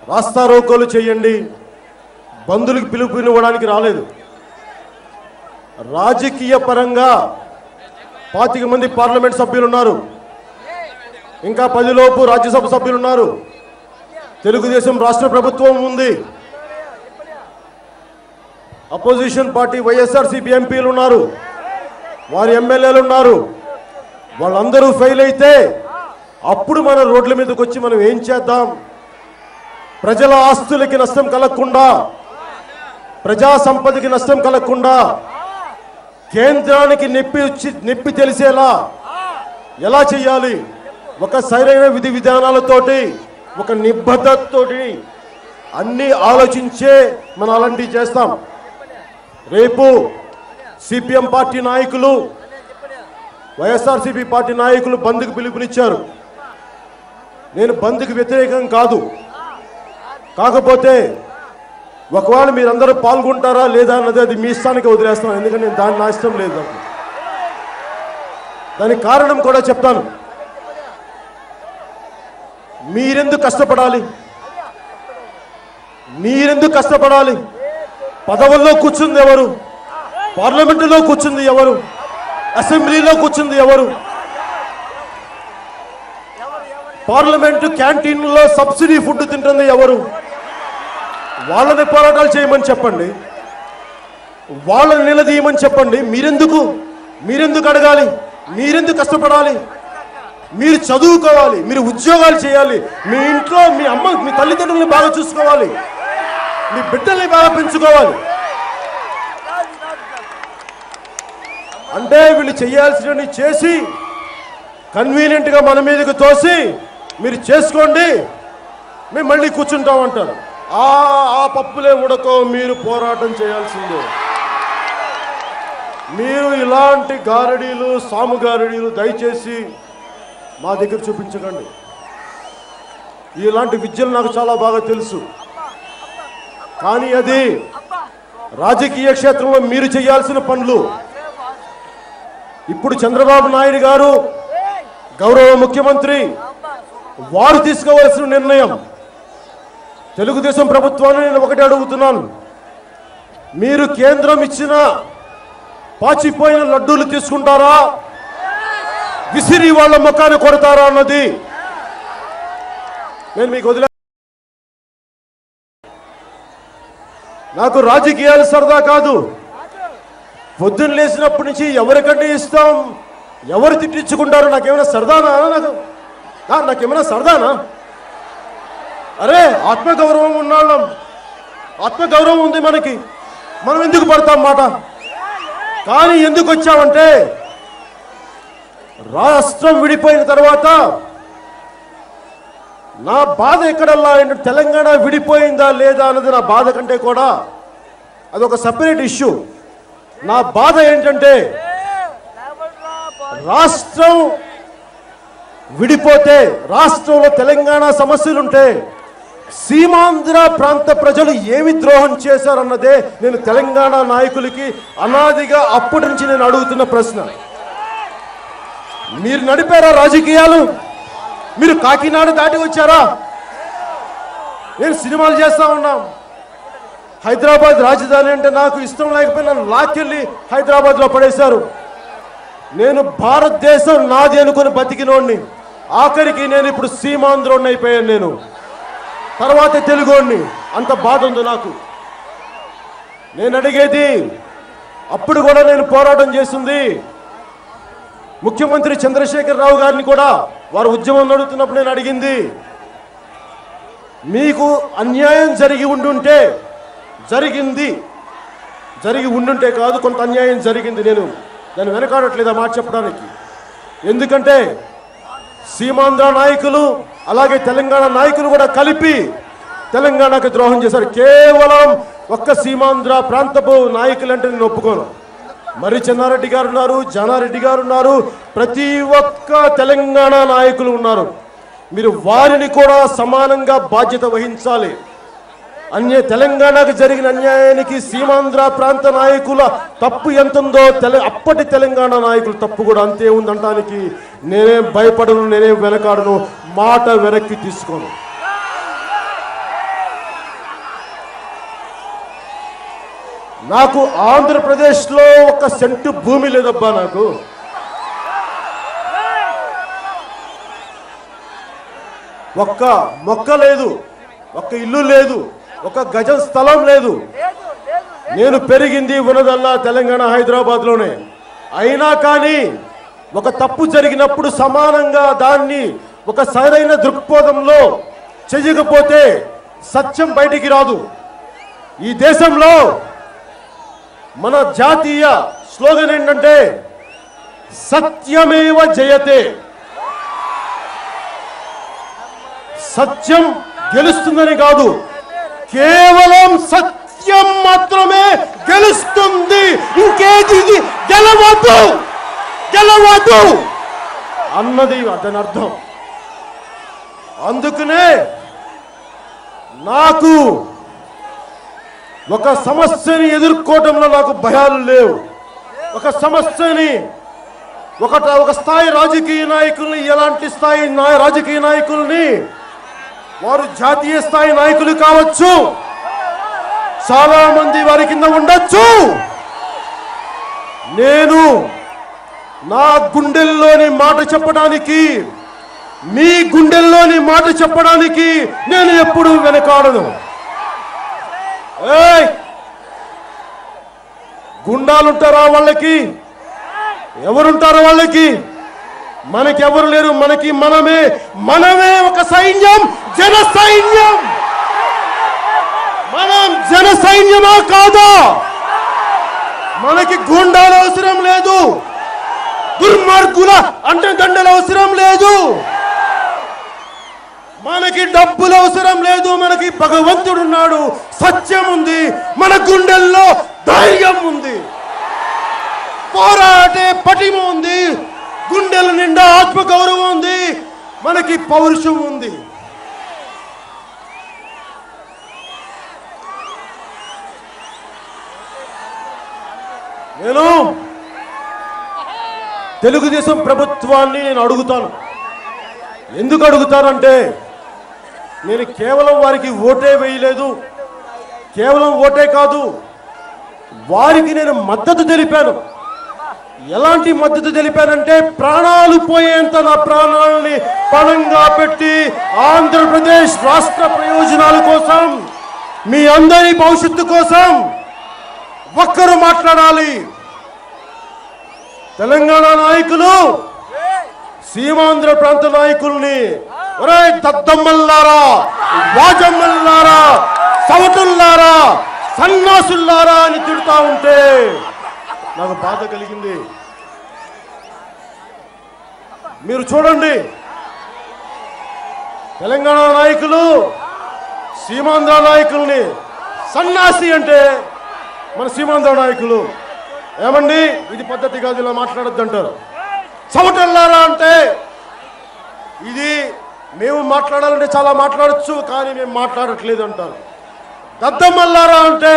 రాస్తారోకోలు చేయండి, బంధువులకు పిలుపునివ్వడానికి రాలేదు. రాజకీయ పరంగా 25 మంది పార్లమెంట్ సభ్యులు ఉన్నారు. ఇంకా 10 లోపు రాజ్యసభ సభ్యులు ఉన్నారు. తెలుగుదేశం రాష్ట్ర ప్రభుత్వం ఉంది. అపోజిషన్ పార్టీ వైఎస్ఆర్సీపీ ఎంపీలు ఉన్నారు, వారి ఎమ్మెల్యేలు ఉన్నారు. వాళ్ళందరూ ఫెయిల్ అయితే అప్పుడు మన రోడ్ల మీదకి వచ్చి మనం ఏం చేద్దాం? ప్రజల ఆస్తులకి నష్టం కలగకుండా, ప్రజా సంపదకి నష్టం కలగకుండా, కేంద్రానికి నొప్పి తెలిసేలా ఎలా చేయాలి? ఒక సరైన విధి విధానాలతోటి, ఒక నిబద్ధతతోటి అన్ని ఆలోచించే మనం అలాంటివి చేస్తాం. రేపు సిపిఎం పార్టీ నాయకులు, వైఎస్ఆర్సీపీ పార్టీ నాయకులు బంద్కు పిలుపునిచ్చారు. నేను బంద్కు వ్యతిరేకం కాదు. కాకపోతే ఒకవేళ మీరందరూ పాల్గొంటారా లేదా అన్నది అది మీ ఇష్టానికి వదిలేస్తాను. ఎందుకంటే నేను దాన్ని నా ఇష్టం లేదు. దానికి కారణం కూడా చెప్తాను. మీరెందుకు కష్టపడాలి? మీరెందుకు కష్టపడాలి? పదవుల్లో కూర్చుంది ఎవరు? పార్లమెంటులో కూర్చుంది ఎవరు? అసెంబ్లీలో కూర్చుంది ఎవరు? పార్లమెంటు క్యాంటీన్లో సబ్సిడీ ఫుడ్ తింటుంది ఎవరు? వాళ్ళని పోరాటాలు చేయమని చెప్పండి, వాళ్ళని నిలదీయమని చెప్పండి. మీరెందుకు అడగాలి? మీరెందుకు కష్టపడాలి? మీరు చదువుకోవాలి, మీరు ఉద్యోగాలు చేయాలి, మీ ఇంట్లో మీ అమ్మ మీ తల్లిదండ్రులని బాగా చూసుకోవాలి, మీ బిడ్డల్ని బాగా పెంచుకోవాలి. అంటే వీళ్ళు చేయాల్సినవి చేసి కన్వీనియంట్గా మన మీదకి తోసి మీరు చేసుకోండి, మేము మళ్ళీ కూర్చుంటామంటారు. ఆ పప్పులే ఉడకో, మీరు పోరాటం చేయాల్సిందే. మీరు ఇలాంటి గారడీలు, సాము గారడీలు దయచేసి మా దగ్గర చూపించకండి. ఇలాంటి విద్యలు నాకు చాలా బాగా తెలుసు. కానీ అది రాజకీయ క్షేత్రంలో మీరు చేయాల్సిన పనులు. ఇప్పుడు చంద్రబాబు నాయుడు గారు గౌరవ ముఖ్యమంత్రి, వారు తీసుకోవాల్సిన నిర్ణయం. తెలుగుదేశం ప్రభుత్వాన్ని నేను ఒకటి అడుగుతున్నాను, మీరు కేంద్రం ఇచ్చిన పాచిపోయిన లడ్డూలు తీసుకుంటారా, విసిరి వాళ్ళ ముఖాన్ని కొడతారా అన్నది నేను మీకు వదిలే. నాకు రాజకీయాలు సరదా కాదు. పొద్దున్న లేచినప్పటి నుంచి ఎవరికంటే ఇస్తాం, ఎవరు తిట్టించుకుంటారు, నాకేమైనా సరదానా? నాకేమైనా సరదానా? అరే ఆత్మగౌరవం ఉన్నాళ్ళం, ఆత్మగౌరవం ఉంది మనకి, మనం ఎందుకు పడతాం మాట? కానీ ఎందుకు వచ్చామంటే రాష్ట్రం విడిపోయిన తర్వాత నా బాధ ఎక్కడల్లా తెలంగాణ విడిపోయిందా లేదా అన్నది నా బాధ కంటే కూడా అదొక సపరేట్ ఇష్యూ. నా బాధ ఏంటంటే రాష్ట్రం విడిపోతే, రాష్ట్రంలో తెలంగాణ సమస్యలుంటే సీమాంధ్ర ప్రాంత ప్రజలు ఏమి ద్రోహం చేశారన్నదే నేను తెలంగాణ నాయకులకి అనాదిగా అప్పటి నుంచి నేను అడుగుతున్న ప్రశ్న. మీరు నడిపారా రాజకీయాలు? మీరు కాకినాడ దాటి వచ్చారా? నేను సినిమాలు చేస్తా ఉన్నాం. హైదరాబాద్ రాజధాని అంటే నాకు ఇష్టం లేకపోయినా నన్ను లాక్కెళ్ళి హైదరాబాద్లో పడేశారు. నేను భారతదేశం నాది అనుకుని బతికినోడిని. ఆఖరికి నేను ఇప్పుడు సీమాంధ్రోడిని అయిపోయాను. నేను తర్వాత తెలుగోడిని. అంత బాధ ఉంది నాకు. నేను అడిగేది, అప్పుడు కూడా నేను పోరాటం చేసింది ముఖ్యమంత్రి చంద్రశేఖర్ రావు గారిని కూడా, వారు ఉద్యమం నడుపుతున్నప్పుడు నేను అడిగింది, మీకు అన్యాయం జరిగి ఉండుంటే కాదు, కొంత అన్యాయం జరిగింది. నేను దాన్ని వెనకాడట్లేదు ఆ మాట చెప్పడానికి. ఎందుకంటే సీమాంధ్ర నాయకులు అలాగే తెలంగాణ నాయకులు కూడా కలిపి తెలంగాణకు ద్రోహం చేశారు. కేవలం ఒక్క సీమాంధ్ర ప్రాంతపు నాయకులంటే నేను ఒప్పుకోను. మరి చెన్నారెడ్డి గారు ఉన్నారు, జానారెడ్డి గారు ఉన్నారు, ప్రతి ఒక్క తెలంగాణ నాయకులు ఉన్నారు. మీరు వారిని కూడా సమానంగా బాధ్యత వహించాలి. తెలంగాణకు జరిగిన అన్యాయానికి సీమాంధ్ర ప్రాంత నాయకుల తప్పు ఎంతుందో అప్పటి తెలంగాణ నాయకుల తప్పు కూడా అంతే ఉందనడానికి నేనేం భయపడను, నేనేం వెనకాడను, మాట వెనక్కి తీసుకోను. నాకు ఆంధ్రప్రదేశ్లో ఒక సెంటు భూమి లేదబ్బా. నాకు ఒక్క మొక్క లేదు, ఒక్క ఇల్లు లేదు, ఒక గజం స్థలం లేదు. నేను పెరిగింది ఉన్నదల్లా తెలంగాణ హైదరాబాద్లోనే. అయినా కానీ ఒక తప్పు జరిగినప్పుడు సమానంగా దాన్ని ఒక సరైన దృక్పథంలో చెయ్యకపోతే సత్యం బయటికి రాదు. ఈ దేశంలో మన జాతీయ స్లోగన్ ఏంటంటే సత్యమేవ జయతే. సత్యం గెలుస్తుందని కాదు, కేవలం సత్యం మాత్రమే గెలుస్తుంది, ఇంకేది గెలవదు గెలవదు అన్నది అతని అర్థం. అందుకనే నాకు ఒక సమస్యని ఎదుర్కోవడంలో నాకు భయాలు లేవు. ఒక సమస్యని ఒక స్థాయి రాజకీయ నాయకుల్ని, ఎలాంటి స్థాయి రాజకీయ నాయకుల్ని, వారు జాతీయ స్థాయి నాయకులు కావచ్చు, చాలా మంది వారి కింద ఉండొచ్చు. నేను నా గుండెల్లోని మాట చెప్పడానికి, మీ గుండెల్లోని మాట చెప్పడానికి నేను ఎప్పుడూ వెనకాడను. గుండాలుంటారా వాళ్ళకి? ఎవరుంటారో వాళ్ళకి? మనకెవరు లేరు. మనమే ఒక సైన్యం, జన సైన్యం. మనం జన సైన్యమా కాదా? మనకి గుండాలు అవసరం లేదు, దుర్మార్గుల అంటదండలు అవసరం లేదు, మనకి డబ్బులు అవసరం లేదు. మనకి భగవంతుడున్నాడు, సత్యం ఉంది, మన గుండెల్లో ధైర్యం ఉంది, పోరాటే పటిమ ఉంది, గుండెల నిండా ఆత్మగౌరవం ఉంది, మనకి పౌరుషం ఉంది. నేను తెలుగుదేశం ప్రభుత్వాన్ని అడుగుతాను. ఎందుకు అడుగుతానంటే, నేను కేవలం వారికి ఓటే వేయలేదు, కేవలం ఓటే కాదు, వారికి నేను మద్దతు తెలిపాను. ఎలాంటి మద్దతు తెలిపానంటే, ప్రాణాలు పోయేంత నా ప్రాణాలని పణంగా పెట్టి ఆంధ్రప్రదేశ్ రాష్ట్ర ప్రయోజనాల కోసం, మీ అందరి భవిష్యత్తు కోసం ఒక్కరు మాట్లాడాలి. తెలంగాణ నాయకులు సీమాంధ్ర ప్రాంత నాయకుల్ని, ఒరే దద్దమ్మల్లారా, వాజమ్మల్లారా, సవటుల్లారా, సన్నాసుల్లారా అని తిడుతూ ఉంటే నాకు బాధ కలిగింది. మీరు చూడండి, తెలంగాణ నాయకులు సీమాంధ్ర నాయకుల్ని సన్నాసి అంటే, మన సీమాంధ్ర నాయకులు ఏమండి ఇది పద్ధతి కాదు, ఇలా మాట్లాడొద్దు అంటారు. చవటల్లారా అంటే, ఇది మేము మాట్లాడాలంటే చాలా మాట్లాడచ్చు, కానీ మేము మాట్లాడట్లేదు అంటారు. దద్దమ్మల్లారా అంటే,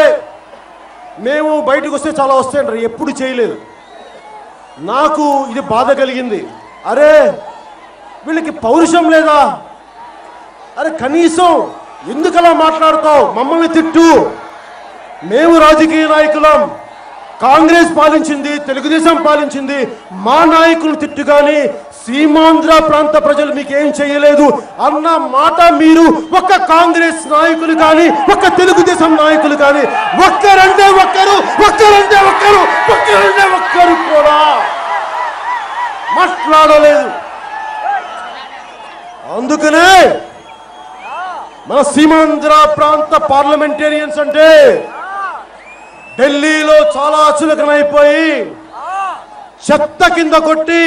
మేము బయటకు వస్తే చాలా వస్తాయి అంటారు, ఎప్పుడు చేయలేదు. నాకు ఇది బాధ కలిగింది. అరే వీళ్ళకి పౌరుషం లేదా? అరే కనీసం ఎందుకలా మాట్లాడతావు? మమ్మల్ని తిట్టు, మేము రాజకీయ నాయకులం, కాంగ్రెస్ పాలించింది, తెలుగుదేశం పాలించింది, మా నాయకులు తిట్టు, కానీ సీమాంధ్ర ప్రాంత ప్రజలు మీకేం చేయలేదు అన్న మాట మీరు ఒక్క కాంగ్రెస్ నాయకులు కానీ, ఒక్క తెలుగుదేశం నాయకులు కానీ, ఒక్కరంటే ఒక్కరు కూడా మాట్లాడలేదు. అందుకనే మన సీమాంధ్ర ప్రాంత పార్లమెంటేరియన్స్ అంటే ఢిల్లీలో చాలా చులకనైపోయి, చెత్త కింద కొట్టి,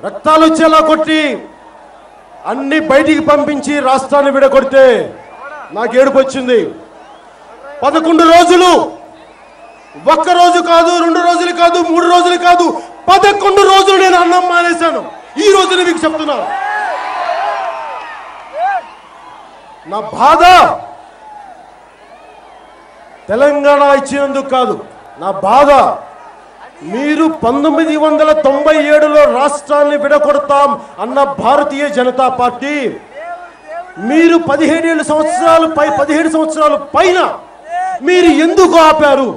రక్తాలు వచ్చేలా కొట్టి, అన్ని బయటికి పంపించి రాష్ట్రాన్ని విడగొడితే నాకు ఏడుపు వచ్చింది. 11 రోజులు, ఒక్క రోజు కాదు, 2 రోజులు కాదు, 3 రోజులు కాదు, 11 రోజులు నేను అన్నం మానేశాను. ఈ రోజున మీకు చెప్తున్నాను, నా బాధ తెలంగాణ ఇచ్చినందుకు కాదు, నా బాధ మీరు 1997లో రాష్ట్రాన్ని విడగొడతాం అన్న భారతీయ జనతా పార్టీ, మీరు 17 సంవత్సరాలు పైన మీరు ఎందుకు ఆపారు?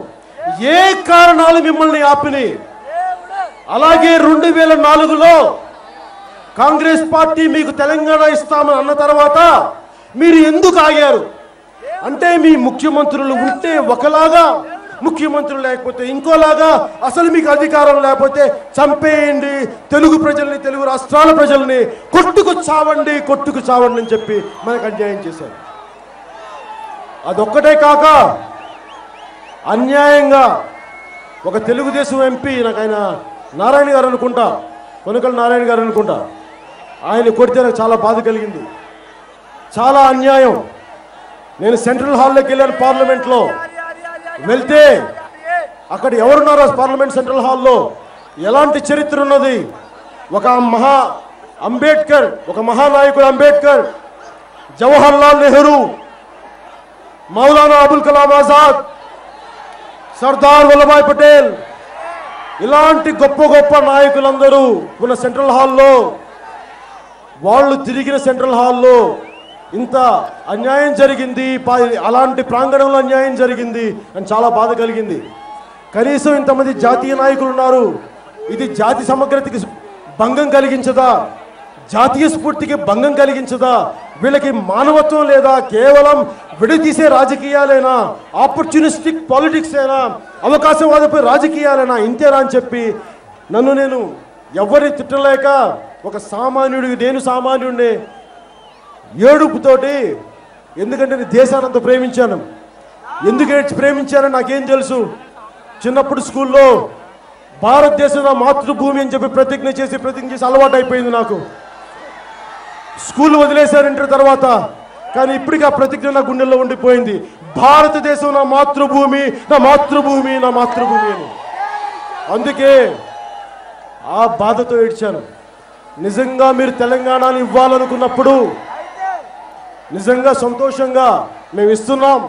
ఏ కారణాలు మిమ్మల్ని ఆపినాయి? అలాగే 2004లో కాంగ్రెస్ పార్టీ మీకు తెలంగాణ ఇస్తామని అన్న తర్వాత మీరు ఎందుకు ఆగారు అంటే మీ ముఖ్యమంత్రులు ఉంటే ఒకలాగా, ముఖ్యమంత్రులు లేకపోతే ఇంకోలాగా, అసలు మీకు అధికారం లేకపోతే చంపేయండి, తెలుగు ప్రజల్ని, తెలుగు రాష్ట్రాల ప్రజల్ని కొట్టుకు చావండి అని చెప్పి మనకు అన్యాయం చేశారు. అదొక్కటే కాక అన్యాయంగా ఒక తెలుగుదేశం ఎంపీ, నాకు ఆయన నారాయణ గారు అనుకుంటా, కొనకల నారాయణ గారు అనుకుంటా, ఆయన కొడితే నాకు చాలా బాధ కలిగింది. చాలా అన్యాయం. నేను సెంట్రల్ హాల్లోకి వెళ్ళాను, పార్లమెంట్లో వెళ్తే అక్కడ ఎవరున్నారో పార్లమెంట్ సెంట్రల్ హాల్లో ఎలాంటి చరిత్ర ఉన్నది. ఒక అంబేద్కర్, ఒక మహానాయకుడు అంబేద్కర్, జవహర్ లాల్ నెహ్రూ, మౌలానా అబుల్ కలాం ఆజాద్, సర్దార్ వల్లభాయ్ పటేల్, ఇలాంటి గొప్ప గొప్ప నాయకులందరూ ఉన్న సెంట్రల్ హాల్లో, వాళ్ళు తిరిగిన సెంట్రల్ హాల్లో ఇంత అన్యాయం జరిగింది, అలాంటి ప్రాంగణంలో అన్యాయం జరిగింది అని చాలా బాధ కలిగింది. కనీసం ఇంతమంది జాతీయ నాయకులు ఉన్నారు, ఇది జాతి సమగ్రతకి భంగం కలిగించదా, జాతీయ స్ఫూర్తికి భంగం కలిగించదా, వీళ్ళకి మానవత్వం లేదా, కేవలం విడదీసే రాజకీయాలేనా, ఆపర్చునిస్టిక్ పాలిటిక్స్ ఏనా, అవకాశవాదపై రాజకీయాలేనా, ఇంతేనా అని చెప్పి నేను ఎవరిని తిట్టలేక ఒక సామాన్యుడికి, నేను సామాన్యుడిని ఏడుపుతోటి, ఎందుకంటే నేను దేశాన్ని అంత ప్రేమించాను. ఎందుకు ప్రేమించానో నాకేం తెలుసు. చిన్నప్పుడు స్కూల్లో భారతదేశం నా మాతృభూమి అని చెప్పి ప్రతిజ్ఞ చేసి అలవాటు అయిపోయింది నాకు. స్కూల్ వదిలేశారు ఇంటర్ తర్వాత, కానీ ఇప్పటికీ ఆ ప్రతిజ్ఞ నా గుండెల్లో ఉండిపోయింది. భారతదేశం నా మాతృభూమి, నా మాతృభూమి, నా మాతృభూమి అని. అందుకే ఆ బాధతో ఏడ్చాను. నిజంగా మీరు తెలంగాణని ఇవ్వాలనుకున్నప్పుడు నిజంగా సంతోషంగా మేము ఇస్తున్నాం,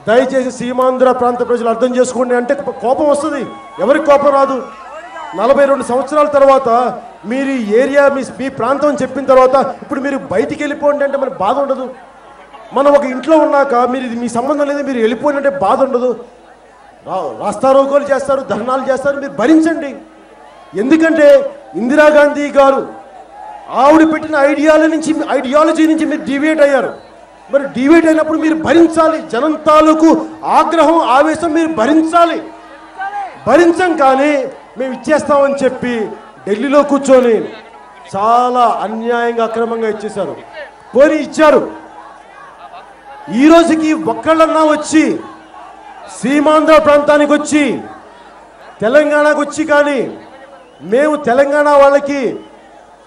దయచేసి సీమాంధ్ర ప్రాంత ప్రజలు అర్థం చేసుకోండి అంటే కోపం వస్తుంది. ఎవరికి కోపం రాదు. 42 సంవత్సరాల తర్వాత మీరు ఈ ఏరియా, మీ ప్రాంతం చెప్పిన తర్వాత ఇప్పుడు మీరు బయటికి వెళ్ళిపోండి అంటే మనకు బాధ ఉండదు. మనం ఒక ఇంట్లో ఉన్నాక మీరు మీ సంబంధం లేదు, మీరు వెళ్ళిపోండి అంటే బాధ ఉండదు. రాస్తారోకోలు చేస్తారు, ధర్నాలు చేస్తారు, మీరు భరించండి. ఎందుకంటే ఇందిరాగాంధీ గారు ఆవిడ పెట్టిన ఐడియాలజీ నుంచి మీరు డివియేట్ అయ్యారు. మరి డివియేట్ అయినప్పుడు మీరు భరించాలి. జనం తాలూకు ఆగ్రహం, ఆవేశం మీరు భరించాలి. భరించం కానీ మేము ఇచ్చేస్తామని చెప్పి ఢిల్లీలో కూర్చొని చాలా అన్యాయంగా, అక్రమంగా ఇచ్చేశారు. పోనీ ఇచ్చారు. ఈ రోజుకి ఒక్కళ్ళన్నా వచ్చి సీమాంధ్ర ప్రాంతానికి వచ్చి, తెలంగాణకు వచ్చి, కానీ మేము తెలంగాణ వాళ్ళకి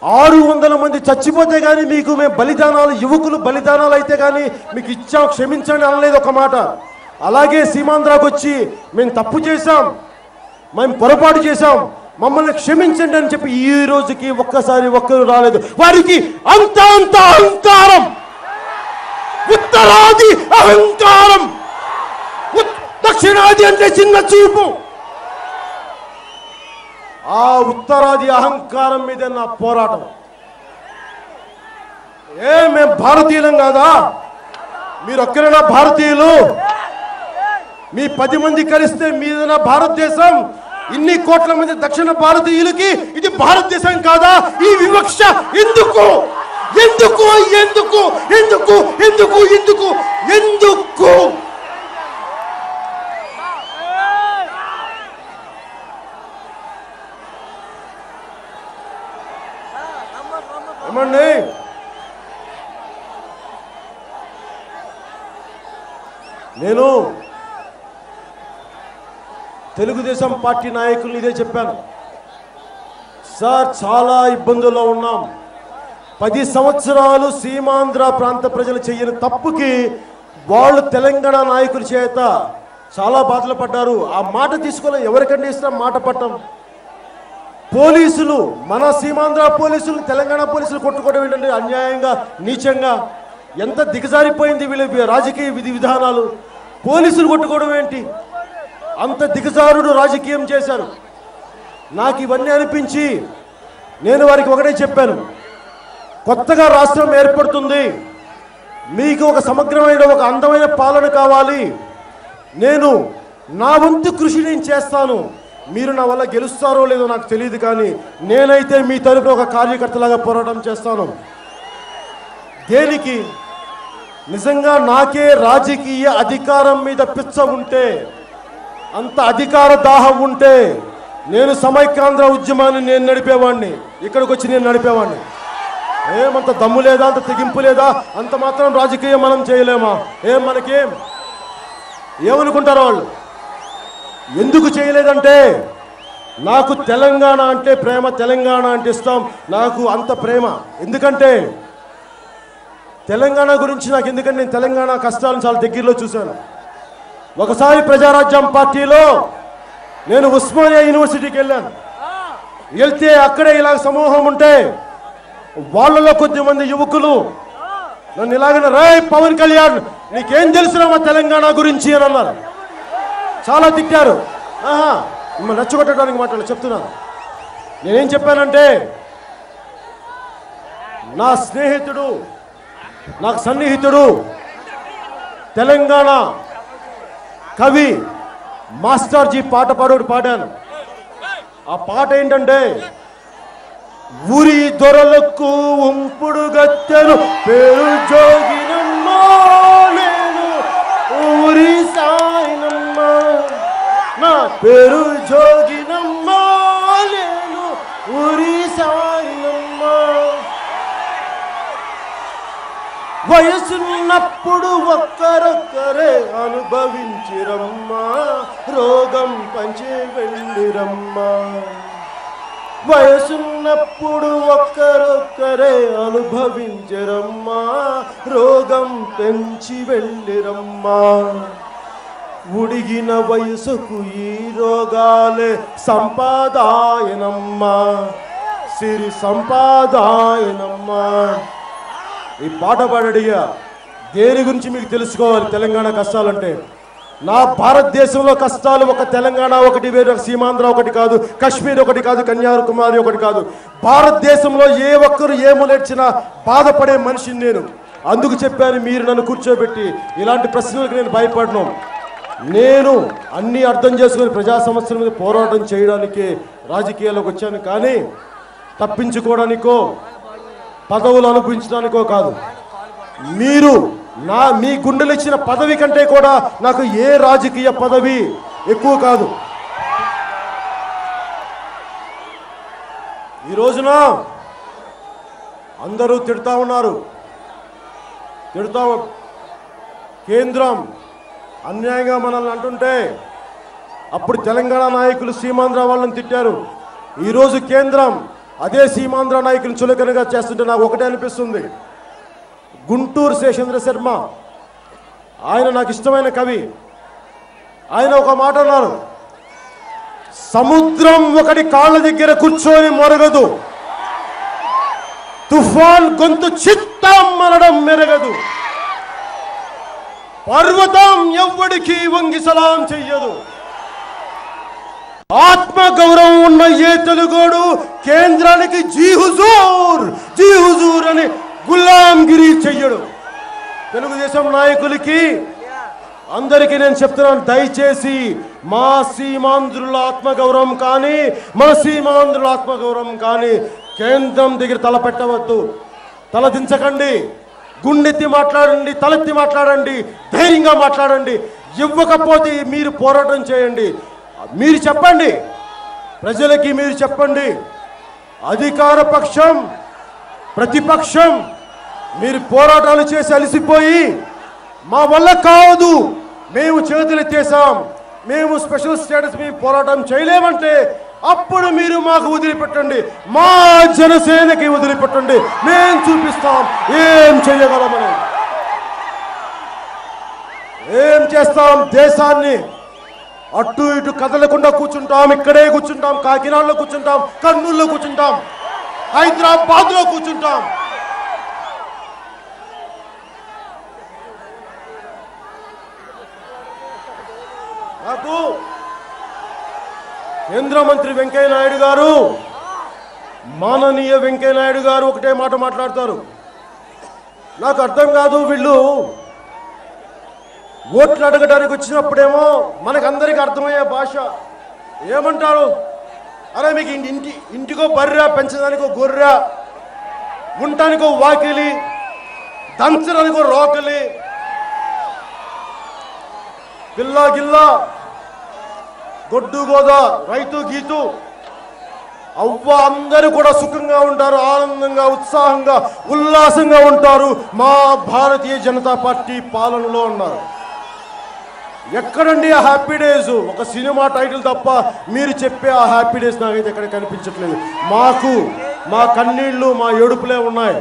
600 మంది చచ్చిపోతే కానీ మీకు మేము బలిదానాలు, యువకులు బలిదానాలు అయితే కానీ మీకు ఇచ్చాం, క్షమించండి అనలేదు ఒక మాట. అలాగే సీమాంధ్రకు వచ్చి మేము తప్పు చేశాం, మేము పొరపాటు చేశాం, మమ్మల్ని క్షమించండి అని చెప్పి ఈ రోజుకి ఒక్కరు రాలేదు. వారికి అంత అహంకారం, ఉత్తరాది అహంకారం, దక్షిణాది అంటే చిన్న చూపు. ఆ ఉత్తరాది అహంకారం మీద నా పోరాటం. మేము భారతీయులం కాదా? మీరు ఒక్కరైనా భారతీయులు? మీ 10 మంది కలిస్తే మీదైనా భారతదేశం. ఇన్ని కోట్ల మంది దక్షిణ భారతీయులకి ఇది భారతదేశం కాదా? ఈ వివక్ష ఎందుకు? ఎందుకు ఎందుకు ఎందుకు ఎందుకు ఎందుకు ఎందుకు? ఏమండి, నేను తెలుగుదేశం పార్టీ నాయకులు ఇదే చెప్పాను. సార్, చాలా ఇబ్బందుల్లో ఉన్నాం. 10 సంవత్సరాలు సీమాంధ్ర ప్రాంత ప్రజలు చేయని తప్పుకి వాళ్ళు తెలంగాణ నాయకుల చేత చాలా బాధలు పడ్డారు. ఆ మాట తీసుకోలేదు. ఎవరికంటే ఇష్టం మాట పట్టం. పోలీసులు, మన సీమాంధ్ర పోలీసులు తెలంగాణ పోలీసులు కొట్టుకోవడం ఏంటంటే అన్యాయంగా, నీచంగా, ఎంత దిగజారిపోయింది వీళ్ళ రాజకీయ విధి విధానాలు. పోలీసులు కొట్టుకోవడం ఏంటి? అంత దిగజారుడు రాజకీయం చేశారు. నాకు ఇవన్నీ అనిపించి నేను వారికి ఒకటే చెప్పాను, కొత్తగా రాష్ట్రం ఏర్పడుతుంది, మీకు ఒక సమగ్రమైన, ఒక అందమైన పాలన కావాలి. నేను నా వంతు కృషి నేను చేస్తాను. మీరు నా వల్ల గెలుస్తారో లేదో నాకు తెలియదు, కానీ నేనైతే మీ తరపున ఒక కార్యకర్తలాగా పోరాటం చేస్తాను. దేనికి? నిజంగా నాకే రాజకీయ అధికారం మీద పిచ్చ ఉంటే, అంత అధికార దాహం ఉంటే నేను సమైక్యాంధ్ర ఉద్యమాన్ని నేను నడిపేవాడిని, ఇక్కడికి వచ్చి నేను నడిపేవాడిని. ఏమంత దమ్ము లేదా, అంత తెగింపు లేదా? అంత మాత్రం రాజకీయం మనం చేయలేమా? మనకేం ఏమనుకుంటారు వాళ్ళు? ఎందుకు చేయలేదంటే నాకు తెలంగాణ అంటే ప్రేమ, తెలంగాణ అంటే ఇష్టం, నాకు అంత ప్రేమ. ఎందుకంటే తెలంగాణ గురించి నాకు, ఎందుకంటే నేను తెలంగాణ కష్టాలను చాలా దగ్గరలో చూశాను. ఒకసారి ప్రజారాజ్యం పార్టీలో నేను ఉస్మానియా యూనివర్సిటీకి వెళ్ళాను. వెళ్తే అక్కడే ఇలా సమూహం ఉంటే వాళ్ళలో కొద్దిమంది యువకులు నన్ను ఇలాగ రేయ్ పవన్ కళ్యాణ్ నీకేం తెలుసురా మా తెలంగాణ గురించి అని అన్నారు. చాలా తిట్టారు. మిమ్మల్ని నచ్చగొట్టడానికి చెప్తున్నాను. నేనేం చెప్పానంటే, నా స్నేహితుడు, నాకు సన్నిహితుడు, తెలంగాణ కవి మాస్టర్జీ పాట పాడాను. ఆ పాట ఏంటంటే, ఊరి దొరలకు ఉంపుడు గత్తెను పేరు జోగినమ్మా నేను, ఊరి సాయినమ్మా నా పేరు జోగినమ్మా నేను, ఊరి సాయినమ్మా. వయసున్నప్పుడు ఒక్కరొక్కరే అనుభవించిరమ్మా, రోగం పంచి వెళ్ళిరమ్మా. వయసున్నప్పుడు ఒక్కరొక్కరే అనుభవించరమ్మా, రోగం పెంచి వెళ్ళిరమ్మా. ఉడిగిన వయసుకు ఈ రోగాలే సంపాదాయనమ్మా, సిరి సంపాదాయనమ్మా. ఈ పాట పాడడిగా దేని గురించి మీకు తెలుసుకోవాలి? తెలంగాణ కష్టాలంటే, నా భారతదేశంలో కష్టాలు ఒక తెలంగాణ ఒకటి వేరు, సీమాంధ్ర ఒకటి కాదు, కాశ్మీర్ ఒకటి కాదు, కన్యాకుమారి ఒకటి కాదు. భారతదేశంలో ఏ ఒక్కరు ఏములేడ్చినా బాధపడే మనిషిని నేను. అందుకు చెప్పాను, మీరు నన్ను కూర్చోబెట్టి ఇలాంటి ప్రశ్నలకు నేను భయపడను. నేను అన్నీ అర్థం చేసుకుని ప్రజా సమస్యల మీద పోరాటం చేయడానికే రాజకీయాల్లోకి వచ్చాను, కానీ తప్పించుకోవడానికో పదవులు అనుభవించడానికో కాదు. మీరు మీ గుండెలు ఇచ్చిన పదవి కంటే కూడా నాకు ఏ రాజకీయ పదవి ఎక్కువ కాదు. ఈ రోజున అందరూ తిడతా ఉన్నారు, కేంద్రం అన్యాయంగా మనల్ని అంటుంటే అప్పుడు తెలంగాణ నాయకులు సీమాంధ్ర వాళ్ళని తిట్టారు. ఈరోజు కేంద్రం అదే సీమాంధ్ర నాయకులను చులకనగా చేస్తుంటే నాకు ఒకటే అనిపిస్తుంది. గుంటూరు శేషేంద్ర శర్మ, ఆయన నాకు ఇష్టమైన కవి, ఆయన ఒక మాట అన్నారు, సముద్రం ఒకటి కాళ్ళ దగ్గర కూర్చొని మొరగదు, తుఫాన్ గొంతు చిత్తం మనడం మెరగదు, పర్వతం ఎవ్వడికి వంగి సలాం చెయ్యదు. ఆత్మ గౌరవం ఉన్న ఏ తెలుగోడు కేంద్రానికి జీ హుజూర్ అని గులాంగిరి చెయ్యడు. తెలుగుదేశం నాయకులకి అందరికీ నేను చెప్తున్నాను, దయచేసి మా సీమాంధ్రుల ఆత్మగౌరవం కానీ, మన సీమాంధ్రుల ఆత్మగౌరవం కానీ కేంద్రం దగ్గర తలపెట్టవద్దు. తలదించకండి, గుండెత్తి మాట్లాడండి, తలెత్తి మాట్లాడండి, ధైర్యంగా మాట్లాడండి. ఇవ్వకపోతే మీరు పోరాటం చేయండి. మీరు చెప్పండి, ప్రజలకి మీరు చెప్పండి. అధికార పక్షం, ప్రతిపక్షం మీరు పోరాటాలు చేసి అలసిపోయి మా వల్ల కాదు, మేము చేతులెత్తేసాం, మేము స్పెషల్ స్టేటస్ మేము పోరాటం చేయలేమంటే అప్పుడు మీరు మాకు వదిలిపెట్టండి, మా జనసేనకి వదిలిపెట్టండి, మేము చూపిస్తాం ఏం చేయగలమని. ఏం చేస్తాం? దేశాన్ని అటు ఇటు కదలకుండా కూర్చుంటాం, ఇక్కడే కూర్చుంటాం, కాకినాడలో కూర్చుంటాం, కర్నూలులో కూర్చుంటాం, హైదరాబాద్లో కూర్చుంటాం. నాకు కేంద్ర మంత్రి వెంకయ్య నాయుడు గారు, మాననీయ వెంకయ్య నాయుడు గారు ఒకటే మాట మాట్లాడతారు. నాకు అర్థం కాదు, వీళ్ళు ఓట్లు అడగడానికి వచ్చినప్పుడేమో మనకందరికి అర్థమయ్యే భాష, ఏమంటారు? అరే మీకు ఇంటికో బర్రె, పెంచడానికో గొర్రె, ఉండటానికో వాకిలి, దంచడానికో రోకలి, పిల్ల గిల్ల, గొడ్డు గోద, రైతు గీతు, అవ్వ అందరూ కూడా సుఖంగా ఉంటారు, ఆనందంగా, ఉత్సాహంగా, ఉల్లాసంగా ఉంటారు మా భారతీయ జనతా పార్టీ పాలనలో ఉన్నారు. ఎక్కడండి ఆ హ్యాపీ డేస్? ఒక సినిమా టైటిల్ తప్ప మీరు చెప్పే ఆ హ్యాపీ డేస్ నాకైతే ఎక్కడ కనిపించట్లేదు. మాకు మా కన్నీళ్లు, మా ఏడుపులే ఉన్నాయి.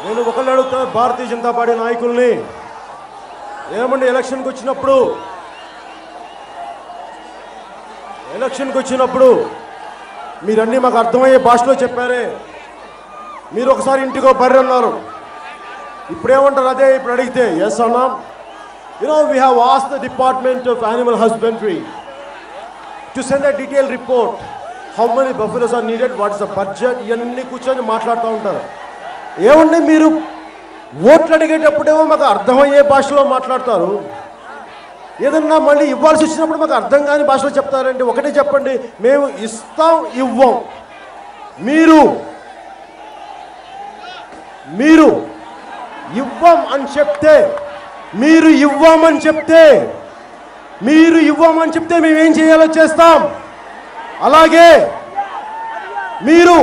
నేను ఒకళ్ళు అడుగుతా భారతీయ జనతా పార్టీ నాయకుల్ని, ఏమండి ఎలక్షన్కి వచ్చినప్పుడు మీరన్నీ మాకు అర్థమయ్యే భాషలో చెప్పారే. మీరు ఒకసారి ఇంటికో బర్రె అన్నారు, ఇప్పుడేమంటారు? అదే ఇప్పుడు అడిగితే ఎస్ అన్నాం. We have asked the department of animal husbandry to send a detail report, how many buffaloes are needed, what is the budget, ఇవన్నీ కూర్చొని మాట్లాడుతూ ఉంటారు. ఏమండి మీరు ఓట్లు అడిగేటప్పుడేమో మాకు అర్థమయ్యే భాషలో మాట్లాడతారు, ఏదన్నా మళ్ళీ ఇవ్వాల్సి వచ్చినప్పుడు మాకు అర్థం కాని భాషలో చెప్తారండి. ఒకటే చెప్పండి, మేము ఇస్తాం ఇవ్వం. మీరు ఇవ్వం అని చెప్తే, మీరు ఇవ్వమని చెప్తే మేమేం చేయాలో చేస్తాం. అలాగే మీరు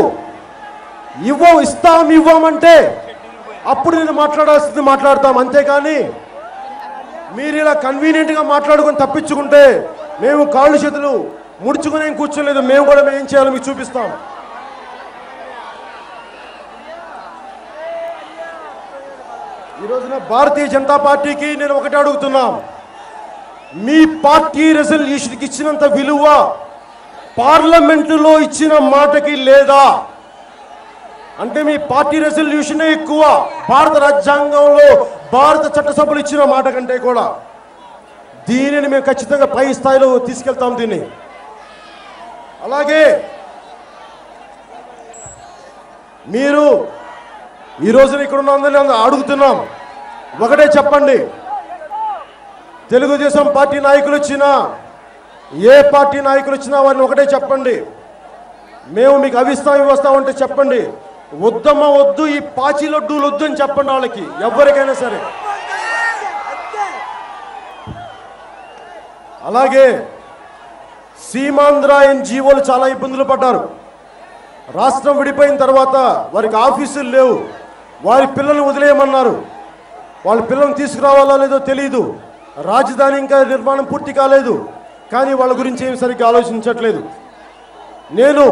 ఇవ్వమంటే అప్పుడు నేను మాట్లాడాల్సింది మాట్లాడతాం. అంతేకాని మీరు ఇలా కన్వీనియంట్గా మాట్లాడుకొని తప్పించుకుంటే మేము కాళ్ళు చేతులు ముడుచుకుని ఏం కూర్చోలేదు. మేము కూడా ఏం చేయాలో మీకు చూపిస్తాం. ఈ రోజున భారతీయ జనతా పార్టీకి నేను ఒకటి అడుగుతున్నాం, మీ పార్టీ రెజల్యూషన్కి ఇచ్చినంత విలువ పార్లమెంటులో ఇచ్చిన మాటకి లేదా? అంటే మీ పార్టీ రెజల్యూషనే ఎక్కువ భారత రాజ్యాంగంలో భారత చట్టసభలు ఇచ్చిన మాట కంటే కూడా. దీనిని మేము ఖచ్చితంగా పై స్థాయిలో తీసుకెళ్తాం దీన్ని. అలాగే మీరు ఈ రోజున ఇక్కడ ఉన్న అందరినీ అడుగుతున్నాం, ఒకటే చెప్పండి. తెలుగుదేశం పార్టీ నాయకులు వచ్చినా, ఏ పార్టీ నాయకులు వచ్చినా వారిని ఒకటే చెప్పండి, మేము మీకు ఇస్తామంటే చెప్పండి. వద్దమ్మా వద్దు, ఈ పాచి లడ్డూలు వద్దు అని చెప్పండి వాళ్ళకి, ఎవరికైనా సరే. అలాగే సీమాంధ్ర ఎన్జీఓలు చాలా ఇబ్బందులు పడ్డారు. రాష్ట్రం విడిపోయిన తర్వాత వారికి ఆఫీసులు లేవు, వారి పిల్లల్ని వదిలేయమన్నారు. వాళ్ళ పిల్లల్ని తీసుకురావాలా లేదో తెలియదు. రాజధాని ఇంకా నిర్మాణం పూర్తి కాలేదు, కానీ వాళ్ళ గురించి ఏమి సరిగ్గా ఆలోచించట్లేదు. నేను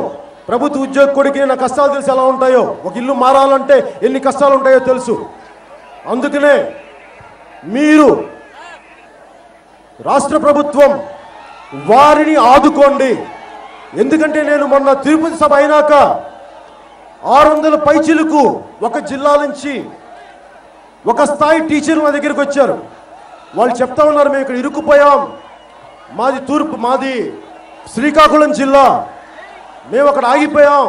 ప్రభుత్వ ఉద్యోగకుడికి నా కష్టాలు తెలిసి ఎలా ఉంటాయో, ఒక ఇల్లు మారాలంటే ఎన్ని కష్టాలు ఉంటాయో తెలుసు. అందుకనే మీరు రాష్ట్ర ప్రభుత్వం వారిని ఆదుకోండి. ఎందుకంటే నేను మొన్న తిరుపతి సభ అయినాక 600 పైచిలకు ఒక జిల్లా నుంచి ఒక స్థాయి టీచర్ మా దగ్గరికి వచ్చారు. వాళ్ళు చెప్తా ఉన్నారు, మేము ఇక్కడ ఇరుక్కుపోయాం, మాది శ్రీకాకుళం జిల్లా, మేము అక్కడ ఆగిపోయాం,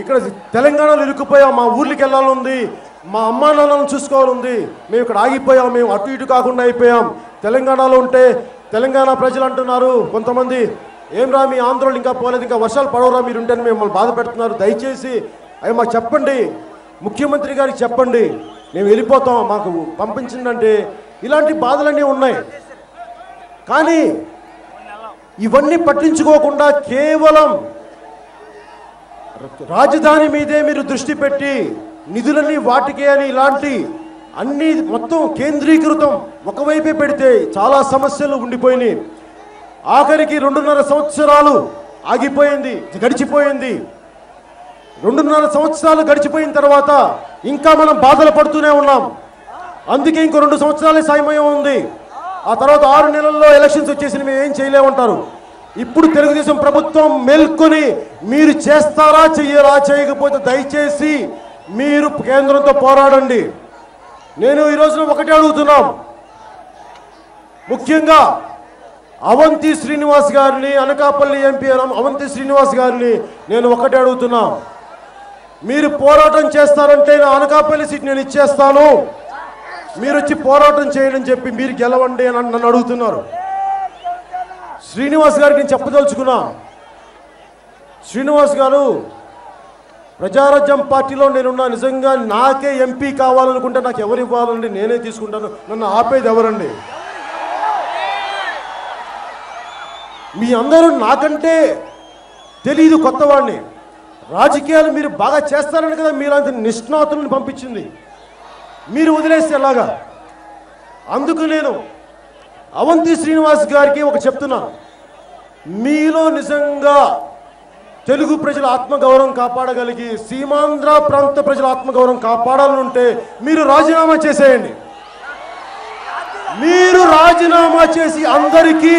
ఇక్కడ తెలంగాణలో ఇరుక్కుపోయాం, మా ఊర్లకి వెళ్ళాలంది, మా అమ్మా నాన్నలను చూసుకోవాలంది, మేము ఇక్కడ ఆగిపోయాం, మేము అటు ఇటు కాకుండా అయిపోయాం. తెలంగాణలో ఉంటే తెలంగాణ ప్రజలు అంటున్నారు కొంతమంది, ఏం రా మీ ఆంధ్రోళ్ళు ఇంకా పోలేదు, ఇంకా వర్షాలు పడవరా మీరు ఉంటే మిమ్మల్ని బాధ పెడుతున్నారు, దయచేసి అవి మాకు చెప్పండి, ముఖ్యమంత్రి గారికి చెప్పండి, మేము వెళ్ళిపోతాం, మాకు పంపించిందంటే. ఇలాంటి బాధలన్నీ ఉన్నాయి. కానీ ఇవన్నీ పట్టించుకోకుండా కేవలం రాజధాని మీదే మీరు దృష్టి పెట్టి నిధులన్నీ వాటికే అని ఇలాంటి అన్ని మొత్తం కేంద్రీకృతం ఒకవైపే పెడితే చాలా సమస్యలు ఉండిపోయినాయి. ఆఖరికి 2.5 సంవత్సరాలు గడిచిపోయింది. 2.5 సంవత్సరాలు గడిచిపోయిన తర్వాత ఇంకా మనం బాధలు పడుతూనే ఉన్నాం. అందుకే ఇంకో 2 సంవత్సరాలే సమయం ఉంది. ఆ తర్వాత 6 నెలల్లో ఎలక్షన్స్ వచ్చేసి మేము ఏం చేయలేమంటారు. ఇప్పుడు తెలుగుదేశం ప్రభుత్వం మేల్కొని మీరు చేస్తారా చెయ్యరా, చేయకపోతే దయచేసి మీరు కేంద్రంతో పోరాడండి. నేను ఈ రోజున ఒకటే అడుగుతున్నాం, ముఖ్యంగా అవంతి శ్రీనివాస్ గారిని, అనకాపల్లి ఎంపీ అవంతి శ్రీనివాస్ గారిని నేను ఒకటే అడుగుతున్నా, మీరు పోరాటం చేస్తారంటే నా అనకాపల్లి సీట్ నేను ఇచ్చేస్తాను, మీరు వచ్చి పోరాటం చేయండి అని చెప్పి మీరు గెలవండి అని నన్ను అడుగుతున్నారు. శ్రీనివాస్ గారికి నేను చెప్పదలుచుకున్నా, శ్రీనివాస్ గారు ప్రజారాజ్యం పార్టీలో నేనున్నా, నిజంగా నాకే ఎంపీ కావాలనుకుంటే నాకు ఎవరు ఇవ్వాలండి, నేనే తీసుకుంటాను, నన్ను ఆపేది ఎవరండి? మీ అందరూ నాకంటే తెలీదు కొత్తవాడిని, రాజకీయాలు మీరు బాగా చేస్తారని కదా మీరు అంత నిష్ణాతులను పంపించింది, మీరు వదిలేస్తే ఎలాగా? అందుకు నేను అవంతి శ్రీనివాస్ గారికి ఒక చెప్తున్నాను, మీలో నిజంగా తెలుగు ప్రజల ఆత్మగౌరవం కాపాడగలిగి సీమాంధ్ర ప్రాంత ప్రజల ఆత్మగౌరవం కాపాడాలనుంటే మీరు రాజీనామా చేసేయండి. మీరు రాజీనామా చేసి అందరికీ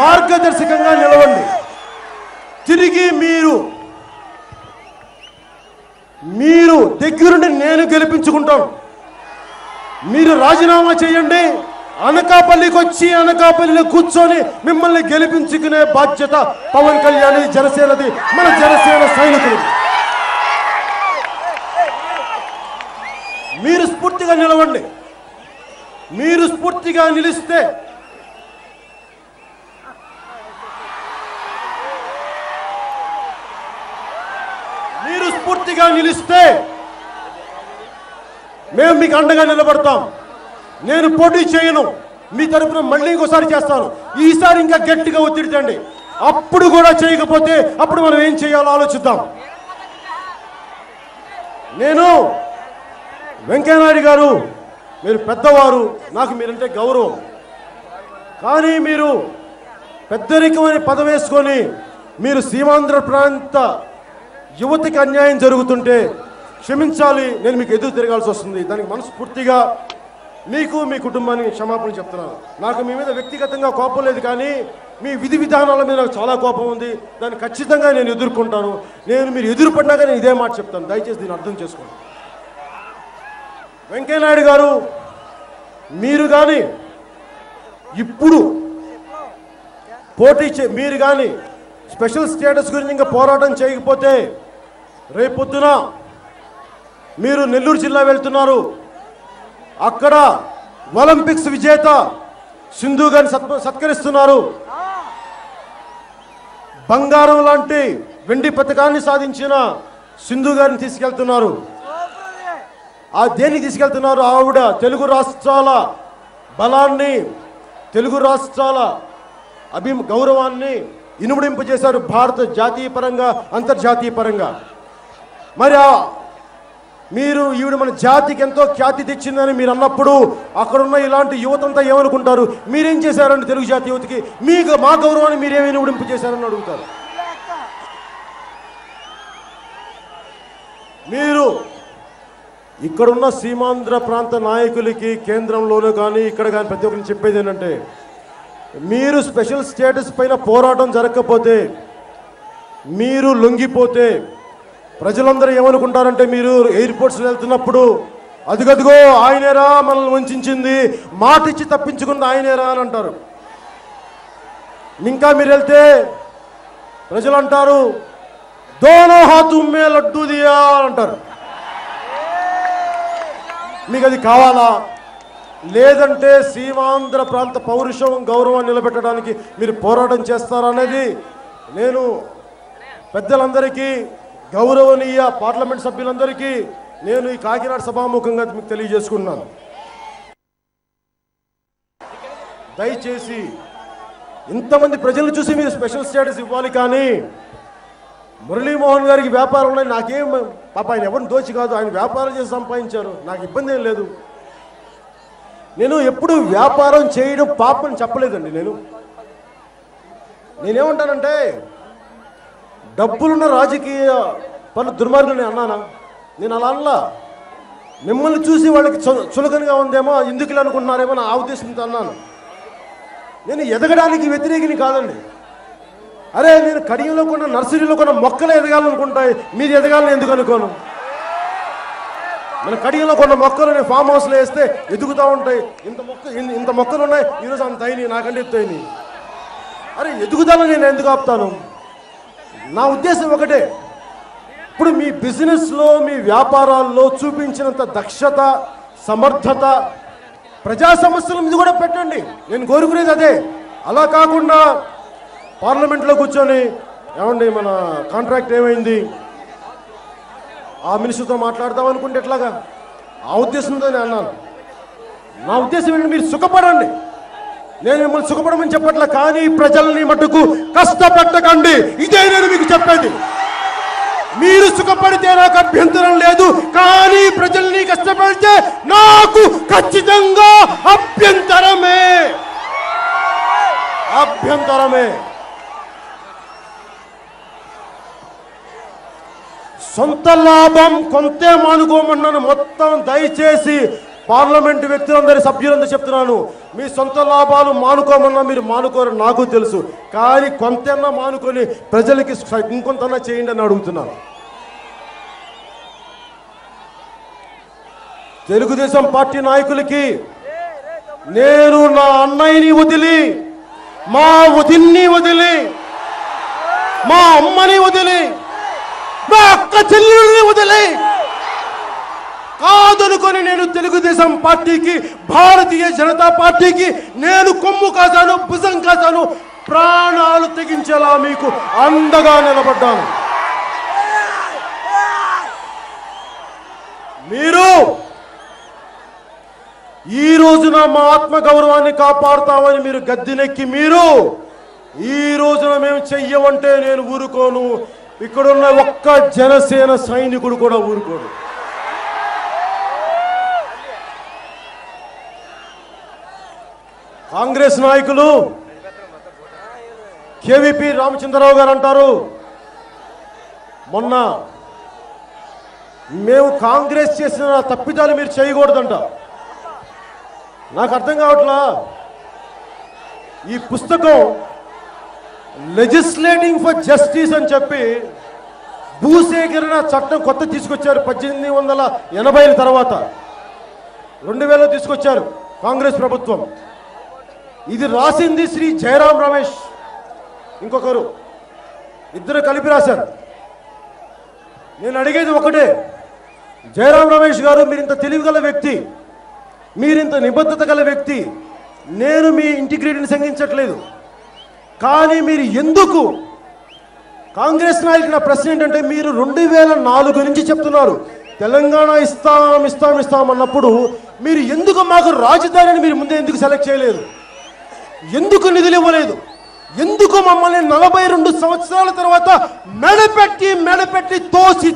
మార్గదర్శకంగా నిలవండి. తిరిగి మీరు దగ్గరుండి నేను గెలిపించుకుంటాను. మీరు రాజీనామా చేయండి, అనకాపల్లికి వచ్చి అనకాపల్లిలో కూర్చొని మిమ్మల్ని గెలిపించుకునే బాధ్యత పవన్ కళ్యాణ్ జనసేనది, మన జనసేన సైనికులు. మీరు స్ఫూర్తిగా నిలవండి. మీరు స్ఫూర్తిగా నిలిస్తే మేము మీకు అండగా నిలబడతాం. నేను పోటీ చేయను, మీ తరపున మళ్ళీ ఇంకోసారి చేస్తాను. ఈసారి ఇంకా గట్టిగా ఒత్తిడి, అప్పుడు కూడా చేయకపోతే అప్పుడు మనం ఏం చేయాలో ఆలోచిద్దాం. నేను వెంకయ్యనాయుడు గారు, మీరు పెద్దవారు, నాకు మీరంటే గౌరవం, కానీ మీరు పెద్దరికమని పదవి వేసుకొని మీరు సీమాంధ్ర ప్రాంత యువతకి అన్యాయం జరుగుతుంటే క్షమించాలి, నేను మీకు ఎదురు తిరగాల్సి వస్తుంది. దానికి మనస్ఫూర్తిగా మీకు మీ కుటుంబానికి క్షమాపణ చెప్తున్నాను. నాకు మీ మీద వ్యక్తిగతంగా కోపం లేదు, కానీ మీ విధి విధానాల మీద నాకు చాలా కోపం ఉంది. దాన్ని ఖచ్చితంగా నేను ఎదుర్కొంటాను. మీరు ఎదురుపడినాక నేను ఇదే మాట చెప్తాను, దయచేసి దీన్ని అర్థం చేసుకోండి. వెంకయ్యనాయుడు గారు, మీరు కానీ ఇప్పుడు మీరు కానీ స్పెషల్ స్టేటస్ గురించి ఇంకా పోరాటం చేయకపోతే రేపొద్దున మీరు నెల్లూరు జిల్లా వెళ్తున్నారు, అక్కడ ఒలింపిక్స్ విజేత సింధు గారిని సత్కరిస్తున్నారు. బంగారం లాంటి వెండి పథకాన్ని సాధించిన సింధు గారిని తీసుకెళ్తున్నారు. దేన్ని తీసుకెళ్తున్నారు? ఆవిడ తెలుగు రాష్ట్రాల బలాన్ని, తెలుగు రాష్ట్రాల గౌరవాన్ని ఇనుమడింపజేశారు, భారత జాతీయ పరంగా అంతర్జాతీయ పరంగా. మరి ఈవిడ మన జాతికి ఎంతో ఖ్యాతి తెచ్చిందని మీరు అన్నప్పుడు అక్కడున్న ఇలాంటి యువతంతా ఏమనుకుంటారు? మీరేం చేశారండి తెలుగు జాతి యువతకి? మా గౌరవాన్ని మీరేమైనా ఇనుమడింపు చేశారని అడుగుతారు. మీరు ఇక్కడున్న సీమాంధ్ర ప్రాంత నాయకులకి కేంద్రంలోనూ కానీ ఇక్కడ కానీ ప్రతి ఒక్కరిని చెప్పేది ఏంటంటే, మీరు స్పెషల్ స్టేటస్ పైన పోరాటం జరగకపోతే, మీరు లొంగిపోతే ప్రజలందరూ ఏమనుకుంటారంటే, మీరు ఎయిర్పోర్ట్స్ వెళ్తున్నప్పుడు అదిగదిగో ఆయనేరా మనల్ని వంచింది, మాట ఇచ్చి తప్పించుకున్న ఆయనేరా అని అంటారు. ఇంకా మీరు వెళ్తే ప్రజలు అంటారు, దోనో హాత్ మే లడ్డూ దియా అంటారు. మీకు అది కావాలా? లేదంటే సీమాంధ్ర ప్రాంత పౌరుషం గౌరవం నిలబెట్టడానికి మీరు పోరాటం చేస్తారనేది నేను పెద్దలందరికీ, గౌరవనీయ పార్లమెంట్ సభ్యులందరికీ నేను ఈ కాకినాడ సభాముఖంగా మీకు తెలియజేసుకున్నాను. దయచేసి ఇంతమంది ప్రజలు చూసి మీరు స్పెషల్ స్టేటస్ ఇవ్వాలి, కానీ మురళీమోహన్ గారికి వ్యాపారం ఉన్నాయి, నాకేం పాప, ఆయన ఎవరిని దోచి కాదు, ఆయన వ్యాపారం చేసి సంపాదించారు, నాకు ఇబ్బంది ఏం లేదు. నేను ఎప్పుడు వ్యాపారం చేయడం పాపని చెప్పలేదండి. నేనేమంటానంటే, డబ్బులున్న రాజకీయ పలు దుర్మార్గుని అన్నానా? నేను అలా అనలా. మిమ్మల్ని చూసి వాళ్ళకి చులకనగా ఉందేమో, ఎందుకు ఇలా అనుకుంటున్నారేమో నా ఉద్దేశంతో అన్నాను. నేను ఎదగడానికి వ్యతిరేకిని కాదండి. అరే, నేను కడియంలో కొన్న నర్సరీలో కొన్న మొక్కలు ఎదగాలనుకుంటాయి, మీరు ఎదగాలని ఎందుకు అనుకోను? మన కడియంలో కొన్న మొక్కలు నేను ఫామ్ హౌస్లో వేస్తే ఎదుగుతూ ఉంటాయి. ఇంత మొక్కలు ఉన్నాయి, ఈరోజు అంత అయినాయి, నాకంటే ఎత్తు అయినాయి. అరే, ఎదుగుదలని నేను ఎందుకు ఆపుతాను? నా ఉద్దేశం ఒకటే, ఇప్పుడు మీ బిజినెస్లో మీ వ్యాపారాల్లో చూపించినంత దక్షత, సమర్థత ప్రజా సమస్యల మీద కూడా పెట్టండి. నేను కోరుకునేది అదే. అలా కాకుండా పార్లమెంట్లో కూర్చొని ఏమండి మన కాంట్రాక్ట్ ఏమైంది, ఆ మినిస్టర్తో మాట్లాడదాం అనుకుంటే ఎట్లాగా? ఆ ఉద్దేశంతో నేను అన్నాను. నా ఉద్దేశం ఏంటంటే మీరు సుఖపడండి. నేను మిమ్మల్ని సుఖపడమని చెప్పట్లా, కానీ ప్రజల్ని మటుకు కష్టపెట్టకండి. ఇదే నేను మీకు చెప్పేది. మీరు సుఖపడితే నాకు అభ్యంతరం లేదు, కానీ ప్రజల్ని కష్టపడితే నాకు ఖచ్చితంగా అభ్యంతరమే. సొంత లాభం కొంతే మానుకోమన్నాను మొత్తం. దయచేసి పార్లమెంటు వ్యక్తులందరి సభ్యులందరూ చెప్తున్నాను, మీ సొంత లాభాలు మానుకోమన్నా మీరు మానుకోరు, నాకు తెలుసు. కానీ కొంతన్నా మానుకొని ప్రజలకి ఇంకొంతన్నా చేయండి అని అడుగుతున్నాను. తెలుగుదేశం పార్టీ నాయకులకి నేను నా అన్నయ్యని వదిలి, మా వదిన్ని వదిలి, మా అమ్మని వదిలి, మా అక్క చెల్లెల్ని వదిలి కాదనుకొని నేను తెలుగుదేశం పార్టీకి, భారతీయ జనతా పార్టీకి నేను కొమ్ము కాశాను, భుజం కాశాను, ప్రాణాలు తెగించేలా మీకు అండగా నిలబడ్డాను. మీరు ఈ రోజున మా ఆత్మ గౌరవాన్ని కాపాడుతామని మీరు గద్దెనెక్కి, మీరు ఈ రోజున మేము చెయ్యమంటే నేను ఊరుకోను. ఇక్కడున్న ఒక్క జనసేన సైనికుడు కూడా ఊరుకోడు. కాంగ్రెస్ నాయకులు కేవీపీ రామచంద్రరావు గారు అంటారు, మొన్న మేము కాంగ్రెస్ చేసిన తప్పిదాలు మీరు చేయకూడదంట. నాకు అర్థం కావట్లా. ఈ పుస్తకం లెజిస్లేటింగ్ ఫర్ జస్టిస్ అని చెప్పి భూసేకరణ చట్టం కొత్త తీసుకొచ్చారు. 1880 తర్వాత 2000 తీసుకొచ్చారు కాంగ్రెస్ ప్రభుత్వం. ఇది రాసింది శ్రీ జయరాం రమేష్, ఇంకొకరు, ఇద్దరు కలిపి రాశారు. నేను అడిగేది ఒకటే, జయరాం రమేష్ గారు, మీరింత తెలివిగల వ్యక్తి, మీరింత నిబద్ధత గల వ్యక్తి, నేను మీ ఇంటిగ్రిటీని శంకించట్లేదు, కానీ మీరు ఎందుకు కాంగ్రెస్ నాయకుల ప్రశ్న ఏంటంటే, మీరు 2004 నుంచి చెప్తున్నారు తెలంగాణ ఇస్తాం అన్నప్పుడు మీరు ఎందుకు మాకు రాజధానిని మీరు ముందే ఎందుకు సెలెక్ట్ చేయలేదు? ఎందుకు నిధులు ఇవ్వలేదు? ఎందుకు మమ్మల్ని 42 సంవత్సరాల తర్వాత మెడపెట్టి తోసి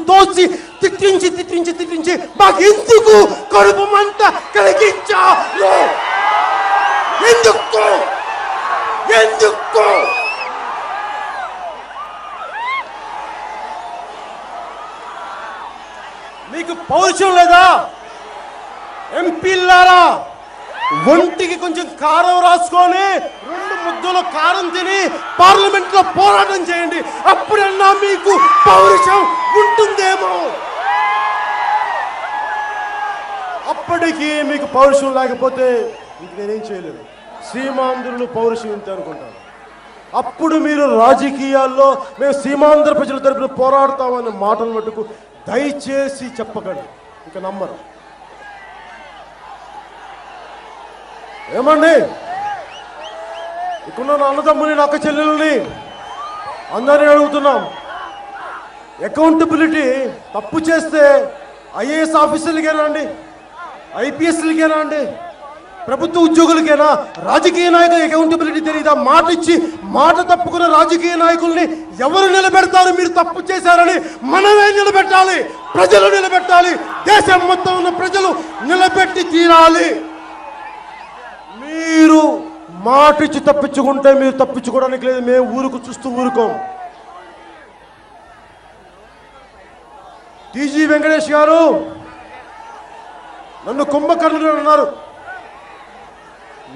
తిట్టించి మాకు ఎందుకు కడుపు మంట కలిగించారు? ఎందుకు? మీకు పౌరుషం లేదా? ఎంపీలారా, ఒంటికి కొంచెం కారం రాసుకొని 2 ముద్దలు కారం తిని పార్లమెంట్లో పోరాటం చేయండి. అప్పుడన్నా మీకు పౌరుషం ఉంటుందేమో. అప్పటికి మీకు పౌరుషం లేకపోతే ఇంక నేనేం చేయలేదు. సీమాంధ్రులు పౌరుషం ఇంత అనుకుంటాను. అప్పుడు మీరు రాజకీయాల్లో మేము సీమాంధ్ర ప్రజల తరపున పోరాడతామనే మాటలు మటుకు దయచేసి చెప్పకండి, ఇక నమ్మరు. ఏమండి, ఇక్కడ నా అన్నదమ్ముని, నా అక్క చెల్లెల్ని అందరినీ అడుగుతున్నాం, అకౌంటబిలిటీ తప్పు చేస్తే ఐఏఎస్ ఆఫీసర్లకేనా అండి, ఐపీఎస్లకేనా అండి, ప్రభుత్వ ఉద్యోగులకేనా? రాజకీయ నాయకులు అకౌంటబిలిటీ తెలియదా? మాట ఇచ్చి మాట తప్పుకున్న రాజకీయ నాయకుల్ని ఎవరు నిలబెడతారు? మీరు తప్పు చేశారని మనమే నిలబెట్టాలి, ప్రజలు నిలబెట్టాలి, దేశం మొత్తం ఉన్న ప్రజలు నిలబెట్టి తీరాలి. మీరు మాటిచ్చి తప్పించుకుంటే మీరు తప్పించుకోవడానికి లేదు. మేము చూస్తూ ఊరుకోం. టీజీ వెంకటేష్ గారు నన్ను కుంభకర్ణుడు అన్నారు.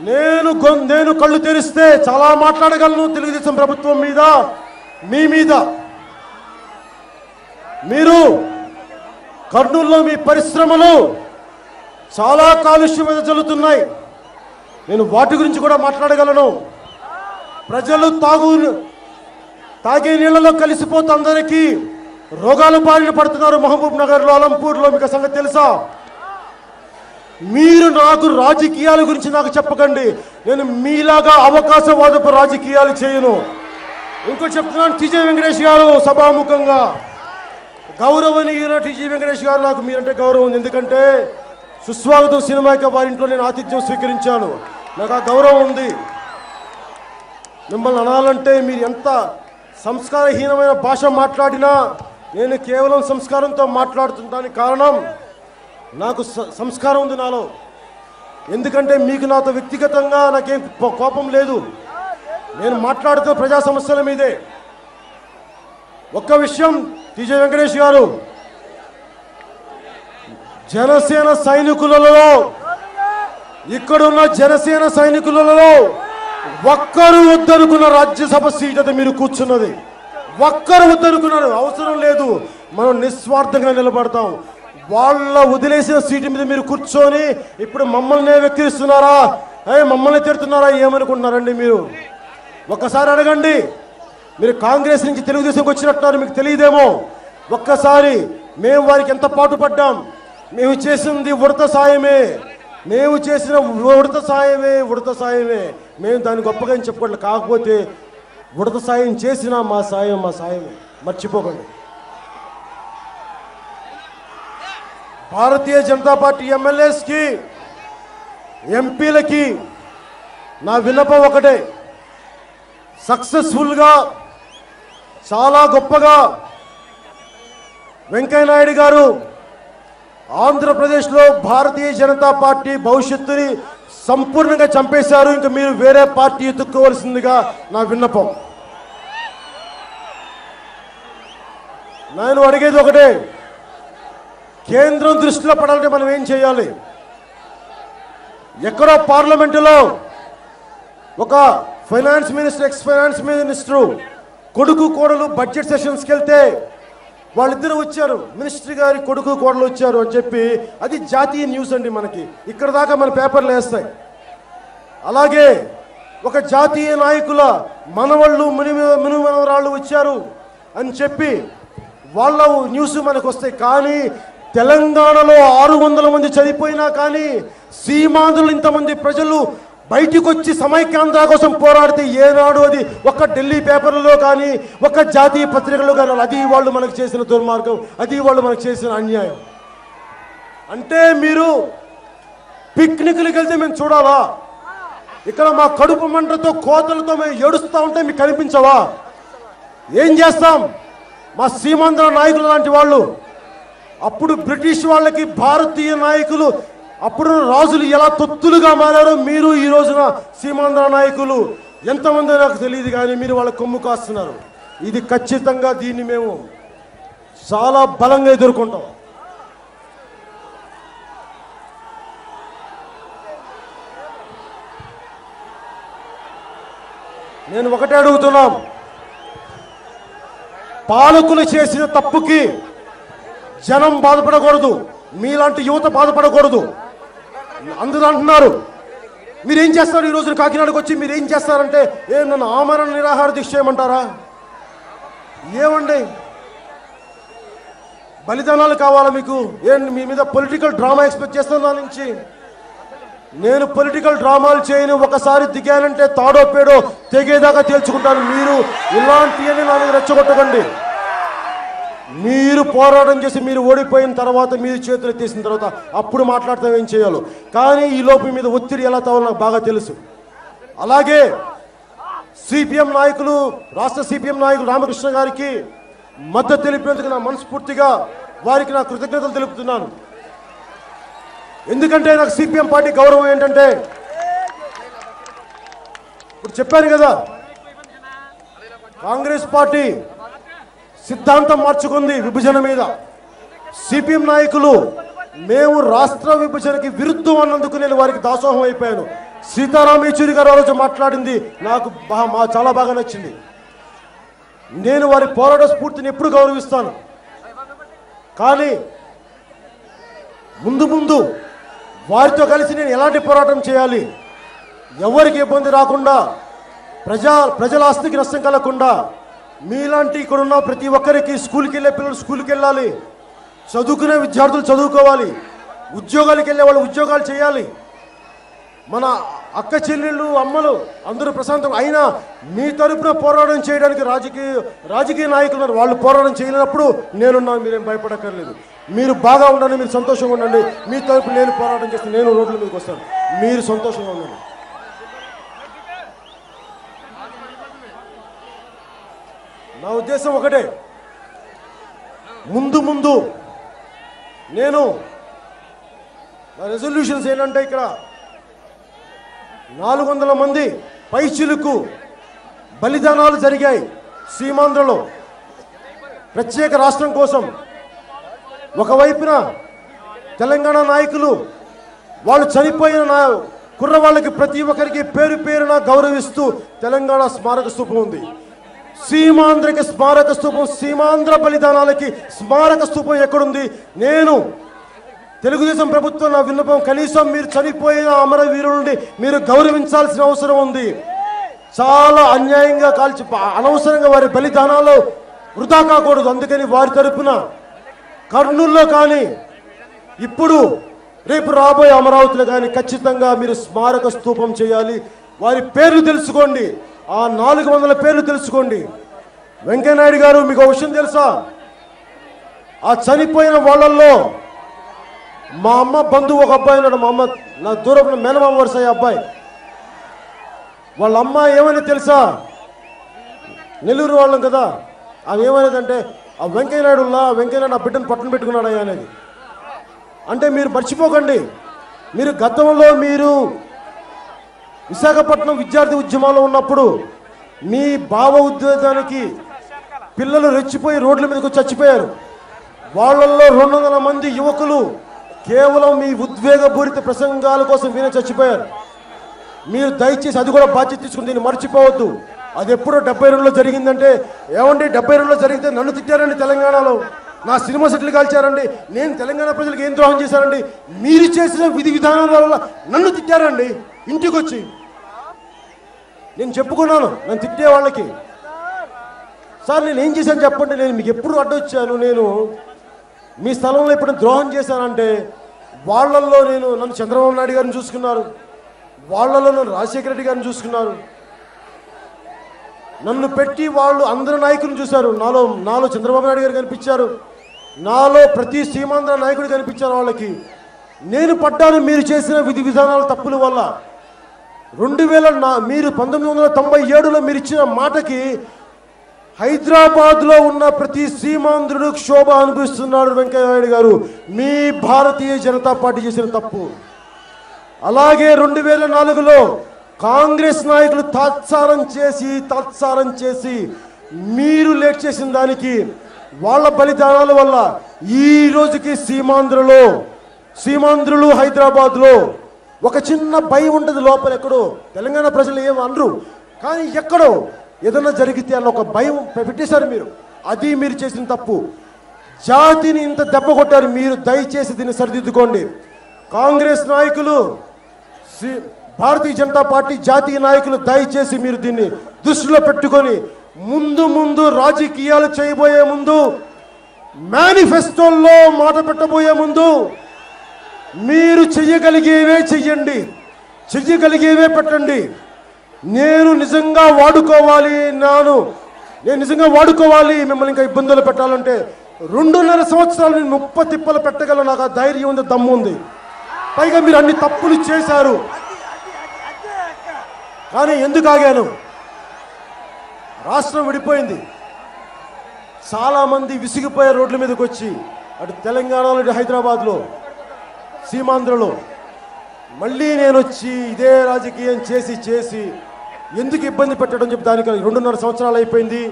నేను కళ్ళు తెరిస్తే చాలా మాట్లాడగలను తెలుగుదేశం ప్రభుత్వం మీద, మీ మీద. మీరు కర్నూలులో మీ పరిశ్రమలు చాలా కాలుష్యం జల్లుతున్నాయి. నేను వాటి గురించి కూడా మాట్లాడగలను. ప్రజలు తాగే నీళ్లలో కలిసిపోతే అందరికీ రోగాలు బారిన పడుతున్నారు. మహబూబ్ నగర్లో, అలంపూర్లో మీకు సంగతి తెలుసా? మీరు నాకు రాజకీయాల గురించి నాకు చెప్పకండి. నేను మీలాగా అవకాశవాదపు రాజకీయాలు చేయను. ఇంకోటి చెప్తున్నాను, టీజీ వెంకటేష్ గారు సభాముఖంగా, గౌరవనీయుల టీజీ వెంకటేష్ గారు, నాకు మీరంటే గౌరవం ఉంది. ఎందుకంటే సుస్వాగతం సినిమాకి వారింట్లో నేను ఆతిథ్యం స్వీకరించాను. నాకు ఆ గౌరవం ఉంది. మిమ్మల్ని అనాలంటే మీరు ఎంత సంస్కారహీనమైన భాష మాట్లాడినా నేను కేవలం సంస్కారంతో మాట్లాడుతుంటానికి కారణం నాకు సంస్కారం ఉంది నాలో. ఎందుకంటే మీకు నాతో వ్యక్తిగతంగా నాకేం కోపం లేదు. నేను మాట్లాడుతున్న ప్రజా సమస్యల మీదే. ఒక్క విషయం టీజీ వెంకటేష్ గారు, జనసేన సైనికులలో, ఇక్కడున్న జనసేన సైనికులలో ఒక్కరు వద్దనుకున్న రాజ్యసభ సీట్ అయితే మీరు కూర్చున్నది. ఒక్కరు వద్దనుకున్నారు. అవసరం లేదు, మనం నిస్వార్థంగా నిలబడతాం. వాళ్ళ వదిలేసిన సీటు మీద మీరు కూర్చొని ఇప్పుడు మమ్మల్ని వెక్కిరిస్తున్నారా, మమ్మల్ని తిడుతున్నారా, ఏమనుకుంటున్నారండి మీరు? ఒక్కసారి అడగండి. మీరు కాంగ్రెస్ నుంచి తెలుగుదేశంకి వచ్చినట్టున్నారు, మీకు తెలియదేమో. ఒక్కసారి మేము వారికి ఎంత పాటుపడ్డాం. మేము చేసింది ఉడత సాయమే, మేము చేసిన ఉడత సాయమే. మేము దాన్ని గొప్పగా చెప్పుకోవట్లేదు. కాకపోతే ఉడత సాయం చేసిన మా సాయమే మర్చిపోకండి. భారతీయ జనతా పార్టీ ఎమ్మెల్యేస్కి, ఎంపీలకి నా విన్నపం ఒకటే. సక్సెస్ఫుల్గా, చాలా గొప్పగా వెంకయ్యనాయుడు గారు ఆంధ్రప్రదేశ్లో భారతీయ జనతా పార్టీ భవిష్యత్తుని సంపూర్ణంగా చంపేశారు. ఇంకా మీరు వేరే పార్టీ ఎత్తుక్కోవాల్సిందిగా నా విన్నపం. నేను అడిగేది ఒకటే, కేంద్రం దృష్టిలో పడాలంటే మనం ఏం చేయాలి? ఎక్కడో పార్లమెంటులో ఒక finance minister, X finance minister కొడుకు కోడలు బడ్జెట్ సెషన్స్కి వెళ్తే వాళ్ళిద్దరు వచ్చారు, మినిస్టర్ గారి కొడుకు కోడలు వచ్చారు అని చెప్పి, అది జాతీయ న్యూస్ అండి. మనకి ఇక్కడ దాకా మన పేపర్లు వేస్తాయి. అలాగే ఒక జాతీయ నాయకుల మనవళ్ళు మునిమనవరాళ్ళు వచ్చారు అని చెప్పి వాళ్ళ న్యూస్ మనకు వస్తాయి. కానీ తెలంగాణలో 600 మంది చనిపోయినా కానీ సీమాంధ్రులు ఇంతమంది ప్రజలు బయటికి వచ్చి సమైక్యాంధ్ర కోసం పోరాడితే ఏనాడు అది ఒక ఢిల్లీ పేపర్లలో కానీ ఒక జాతీయ పత్రికల్లో కానీ అది వాళ్ళు మనకు చేసిన దుర్మార్గం, అది వాళ్ళు మనకు చేసిన అన్యాయం. అంటే మీరు పిక్నిక్లకు వెళ్తే మేము చూడాలా? ఇక్కడ మా కడుపు మంటతో కోతలతో మేము ఏడుస్తూ ఉంటే మీకు కనిపించవా? ఏం చేస్తాం? మా సీమాంధ్ర నాయకులు లాంటి వాళ్ళు, అప్పుడు బ్రిటిష్ వాళ్ళకి భారతీయ నాయకులు, అప్పుడు రాజులు ఎలా తొత్తులుగా మారారో మీరు ఈ రోజున సీమాంధ్ర నాయకులు ఎంతమంది నాకు తెలియదు, కానీ మీరు వాళ్ళ కొమ్ము కాస్తున్నారు. ఇది ఖచ్చితంగా దీన్ని మేము చాలా బలంగా ఎదుర్కొంటాం. నేను ఒకటే అడుగుతున్నాం, పాలకులు చేసిన తప్పుకి జనం బాధపడకూడదు, మీలాంటి యువత బాధపడకూడదు. అందరూ అంటున్నారు మీరేం చేస్తారు ఈ రోజున కాకినాడకు వచ్చి మీరేం చేస్తారంటే, నన్ను ఆమరణ నిరాహార దీక్ష చేయమంటారా? ఏమండి బలిదానాలు కావాలా మీకు? మీ మీద పొలిటికల్ డ్రామా ఎక్స్పెక్ట్ చేస్తాను నా నుంచి. నేను పొలిటికల్ డ్రామాలు చేయను. ఒకసారి దిగానంటే తాడో పేడో తెగేదాకా తేల్చుకుంటాను. మీరు ఇలాంటివన్నీ నా మీద రెచ్చగొట్టకండి. మీరు పోరాటం చేసి మీరు ఓడిపోయిన తర్వాత, మీరు చేతులు ఎత్తేసిన తర్వాత అప్పుడు మాట్లాడతాం ఏం చేయాలో. కానీ ఈ లోపు మీద ఒత్తిడి ఎలా తావాలో నాకు బాగా తెలుసు. అలాగే సిపిఎం నాయకులు, రాష్ట్ర సిపిఎం నాయకులు రామకృష్ణ గారికి మద్దతు తెలిపినందుకు నా మనస్ఫూర్తిగా వారికి నా కృతజ్ఞతలు తెలుపుతున్నాను. ఎందుకంటే నాకు సిపిఎం పార్టీ గౌరవం ఏంటంటే, ఇప్పుడు చెప్పాను కదా, కాంగ్రెస్ పార్టీ సిద్ధాంతం మార్చుకుంది విభజన మీద. సిపిఎం నాయకులు మేము రాష్ట్ర విభజనకి విరుద్ధం అన్నందుకు నేను వారికి దాసోహం అయిపోయాను. సీతారాం యేచూరి గారు ఆ రోజు మాట్లాడింది నాకు చాలా బాగా నచ్చింది. నేను వారి పోరాట స్ఫూర్తిని ఎప్పుడు గౌరవిస్తాను. కానీ ముందు వారితో కలిసి నేను ఎలాంటి పోరాటం చేయాలి, ఎవరికి ఇబ్బంది రాకుండా, ప్రజల ఆస్తికి నష్టం కలగకుండా, మీలాంటి ఇక్కడున్న ప్రతి ఒక్కరికి స్కూల్కి వెళ్ళే పిల్లలు స్కూల్కి వెళ్ళాలి, చదువుకునే విద్యార్థులు చదువుకోవాలి, ఉద్యోగాలకు వెళ్ళే వాళ్ళు ఉద్యోగాలు చేయాలి, మన అక్క చెల్లెళ్ళు అమ్మలు అందరూ ప్రశాంతం. అయినా మీ తరపున పోరాటం చేయడానికి రాజకీయ నాయకులు వాళ్ళు పోరాటం చేయలేనప్పుడు నేనున్నాను. మీరేం భయపడక్కర్లేదు. మీరు బాగా ఉండండి, మీరు సంతోషంగా ఉండండి. మీ తరపున నేను పోరాటం చేస్తే నేను రోడ్ల మీదకి వస్తాను. మీరు సంతోషంగా ఉండండి. నా ఉద్దేశం ఒకటే, ముందు నేను నా రెజల్యూషన్స్ ఏంటంటే ఇక్కడ 400 మంది పైచిలుకు బలిదానాలు జరిగాయి సీమాంధ్రలో ప్రత్యేక రాష్ట్రం కోసం. ఒకవైపున తెలంగాణ నాయకులు వాళ్ళు చనిపోయిన కుర్రవాళ్ళకి ప్రతి ఒక్కరికి పేరున గౌరవిస్తూ తెలంగాణ స్మారక స్తూపం ఉంది. సీమాంధ్రకి స్మారక స్తూపం, సీమాంధ్ర బలిదానాలకి స్మారక స్తూపం ఎక్కడుంది? నేను తెలుగుదేశం ప్రభుత్వం నా విన్నపం, కనీసం మీరు చనిపోయిన అమరవీరులని మీరు గౌరవించాల్సిన అవసరం ఉంది. చాలా అన్యాయంగా అనవసరంగా వారి బలిదానాలు వృధా కాకూడదు. అందుకని వారి తరపున కర్నూలులో కానీ ఇప్పుడు రేపు రాబోయే అమరావతిలో కానీ ఖచ్చితంగా మీరు స్మారక స్తూపం చేయాలి. వారి పేర్లు తెలుసుకోండి, ఆ 400 పేర్లు తెలుసుకోండి. వెంకయ్యనాయుడు గారు, మీకు ఒక విషయం తెలుసా? ఆ చనిపోయిన వాళ్ళల్లో మా అమ్మ బంధువు ఒక అబ్బాయి ఉన్నాడు. మా అమ్మ నా దూరం మేనమామ వరుస అబ్బాయి. వాళ్ళ అమ్మ ఏమని తెలుసా? నెల్లూరు వాళ్ళం కదా. ఆమె ఏమనేదంటే, ఆ వెంకయ్యనాయుడు నా బిడ్డను పట్టున పెట్టుకున్నాడు అనేది. అంటే మీరు మర్చిపోకండి, మీరు గతంలో మీరు విశాఖపట్నం విద్యార్థి ఉద్యమాల్లో ఉన్నప్పుడు మీ భావ ఉద్వేగానికి పిల్లలు రెచ్చిపోయి రోడ్ల మీదకి చచ్చిపోయారు. వాళ్ళల్లో 200 మంది యువకులు కేవలం మీ ఉద్వేగపూరిత ప్రసంగాల కోసం వినే చచ్చిపోయారు. మీరు దయచేసి అది కూడా బాధ్యత తీసుకుని దీన్ని మర్చిపోవద్దు. అది ఎప్పుడో 72లో జరిగిందంటే, ఏమండి 72లో జరిగితే నన్ను తిట్టారండి తెలంగాణలో, నా సినిమా సెట్లు కాల్చారండి, నేను తెలంగాణ ప్రజలకు ఏం ద్రోహం చేశారండి, మీరు చేసిన విధి విధానాల వల్ల నన్ను తిట్టారండి. ఇంటికి వచ్చి నేను చెప్పుకున్నాను నన్ను తిట్టే వాళ్ళకి, సార్ నేను ఏం చేశాను చెప్పండి, నేను మీకు ఎప్పుడు అడ్డొచ్చాను, నేను మీ స్థలంలో ఎప్పుడు ద్రోహం చేశానంటే, వాళ్ళల్లో నన్ను చంద్రబాబు నాయుడు గారిని చూసుకున్నారు, వాళ్ళలో నన్ను రాజశేఖర రెడ్డి గారిని చూసుకున్నారు, నన్ను పెట్టి వాళ్ళు అందరు నాయకులను చూశారు. నాలో చంద్రబాబు నాయుడు గారు కనిపించారు, నాలో ప్రతి సీమాంధ్ర నాయకుడు కనిపించారు. వాళ్ళకి నేను పడ్డాను మీరు చేసిన విధి విధానాల తప్పుల వల్ల. మీరు 1997లో మీరు ఇచ్చిన మాటకి హైదరాబాద్లో ఉన్న ప్రతి సీమాంధ్రుడు క్షోభ అనుభవిస్తున్నాడు. వెంకయ్యనాయుడు గారు, మీ భారతీయ జనతా పార్టీ చేసిన తప్పు. అలాగే 2004లో కాంగ్రెస్ నాయకులు తాత్సారం చేసి మీరు లేట్ చేసిన దానికి వాళ్ళ బలిదానాల వల్ల ఈ రోజుకి సీమాంధ్రులు హైదరాబాద్లో ఒక చిన్న భయం ఉంటుంది లోపల. ఎక్కడో తెలంగాణ ప్రజలు ఏం అనరు, కానీ ఎక్కడో ఏదన్నా జరిగితే అన్న ఒక భయం పెట్టేశారు మీరు. అది మీరు చేసిన తప్పు. జాతిని ఇంత దెబ్బ కొట్టారు మీరు, దయచేసి దీన్ని సరిదిద్దుకోండి. కాంగ్రెస్ నాయకులు, భారతీయ జనతా పార్టీ జాతీయ నాయకులు దయచేసి మీరు దీన్ని దృష్టిలో పెట్టుకొని ముందు రాజకీయాలు చేయబోయే ముందు, మేనిఫెస్టోల్లో మాట పెట్టబోయే ముందు మీరు చెయ్యగలిగేవే చెయ్యండి, చెయ్యగలిగేవే పెట్టండి. నేను నిజంగా వాడుకోవాలి మిమ్మల్ని ఇంకా ఇబ్బందులు పెట్టాలంటే 2.5 సంవత్సరాలు నేను 30 తిప్పలు పెట్టగలను. నాకు ఆ ధైర్యం ఉంది, దమ్ము ఉంది. పైగా మీరు అన్ని తప్పులు చేశారు. కానీ ఎందుకు ఆగాను? రాష్ట్రం విడిపోయింది, చాలామంది విసిగిపోయే రోడ్ల మీదకి వచ్చి, అటు తెలంగాణలో ఇటు హైదరాబాద్లో సీమాంధ్రలో. మళ్ళీ నేను వచ్చి ఇదే రాజకీయం చేసి ఎందుకు ఇబ్బంది పెట్టడం చెప్పి దానికి 2.5 సంవత్సరాలు అయిపోయింది.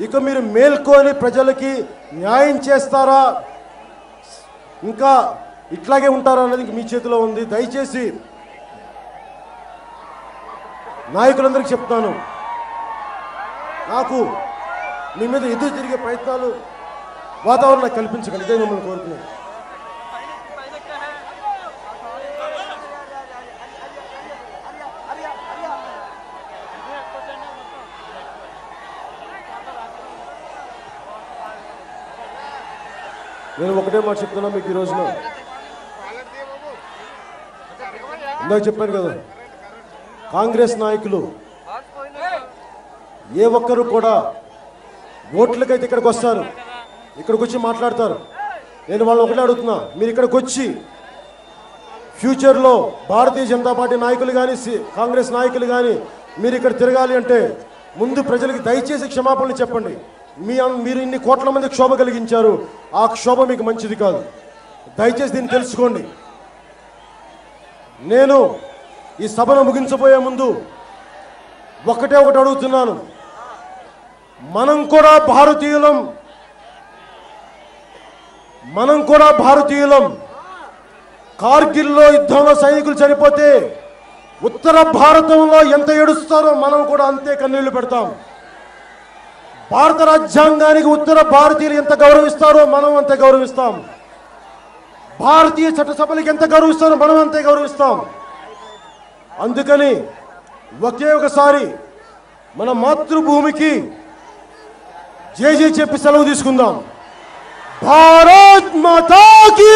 ఇక మీరు మేల్కొని ప్రజలకి న్యాయం చేస్తారా, ఇంకా ఇట్లాగే ఉంటారా అనేది మీ చేతిలో ఉంది. దయచేసి నాయకులందరికీ చెప్తాను, నాకు మీ మీద ఎదురు తిరిగే ప్రయత్నాలు వాతావరణం కల్పించగలి. ఇదే మిమ్మల్ని కోరుకున్నాను. నేను ఒకటే మాట చెప్తున్నా మీకు ఈ రోజున. ఇందాక చెప్పాను కదా, కాంగ్రెస్ నాయకులు ఏ ఒక్కరు కూడా ఓట్లకైతే ఇక్కడికి వస్తారు, ఇక్కడికి వచ్చి మాట్లాడతారు. నేను వాళ్ళని ఒకటే అడుగుతున్నా, మీరు ఇక్కడికి వచ్చి ఫ్యూచర్లో భారతీయ జనతా పార్టీ నాయకులు కానీ కాంగ్రెస్ నాయకులు కానీ మీరు ఇక్కడ తిరగాలి అంటే ముందు ప్రజలకి దయచేసి క్షమాపణలు చెప్పండి. మీరు ఇన్ని కోట్ల మంది క్షోభ కలిగించారు, ఆ క్షోభ మీకు మంచిది కాదు. దయచేసి దీన్ని తెలుసుకోండి. నేను ఈ సభను ముగించబోయే ముందు ఒకటి అడుగుతున్నాను. మనం కూడా భారతీయులం. కార్గిల్లో యుద్ధంలో సైనికులు చనిపోతే ఉత్తర భారతంలో ఎంత ఏడుస్తారో మనం కూడా అంతే కన్నీళ్లు పెడతాం. భారత రాజ్యాంగానికి ఉత్తర భారతీయులు ఎంత గౌరవిస్తారో మనం అంతే గౌరవిస్తాం. భారతీయ చట్టసభలకు ఎంత గౌరవిస్తారో మనం అంతే గౌరవిస్తాం. అందుకని ఒకే ఒకసారి మన మాతృభూమికి జై జై చెప్పి సెలవు తీసుకుందాం. భారత్ మాతా కీ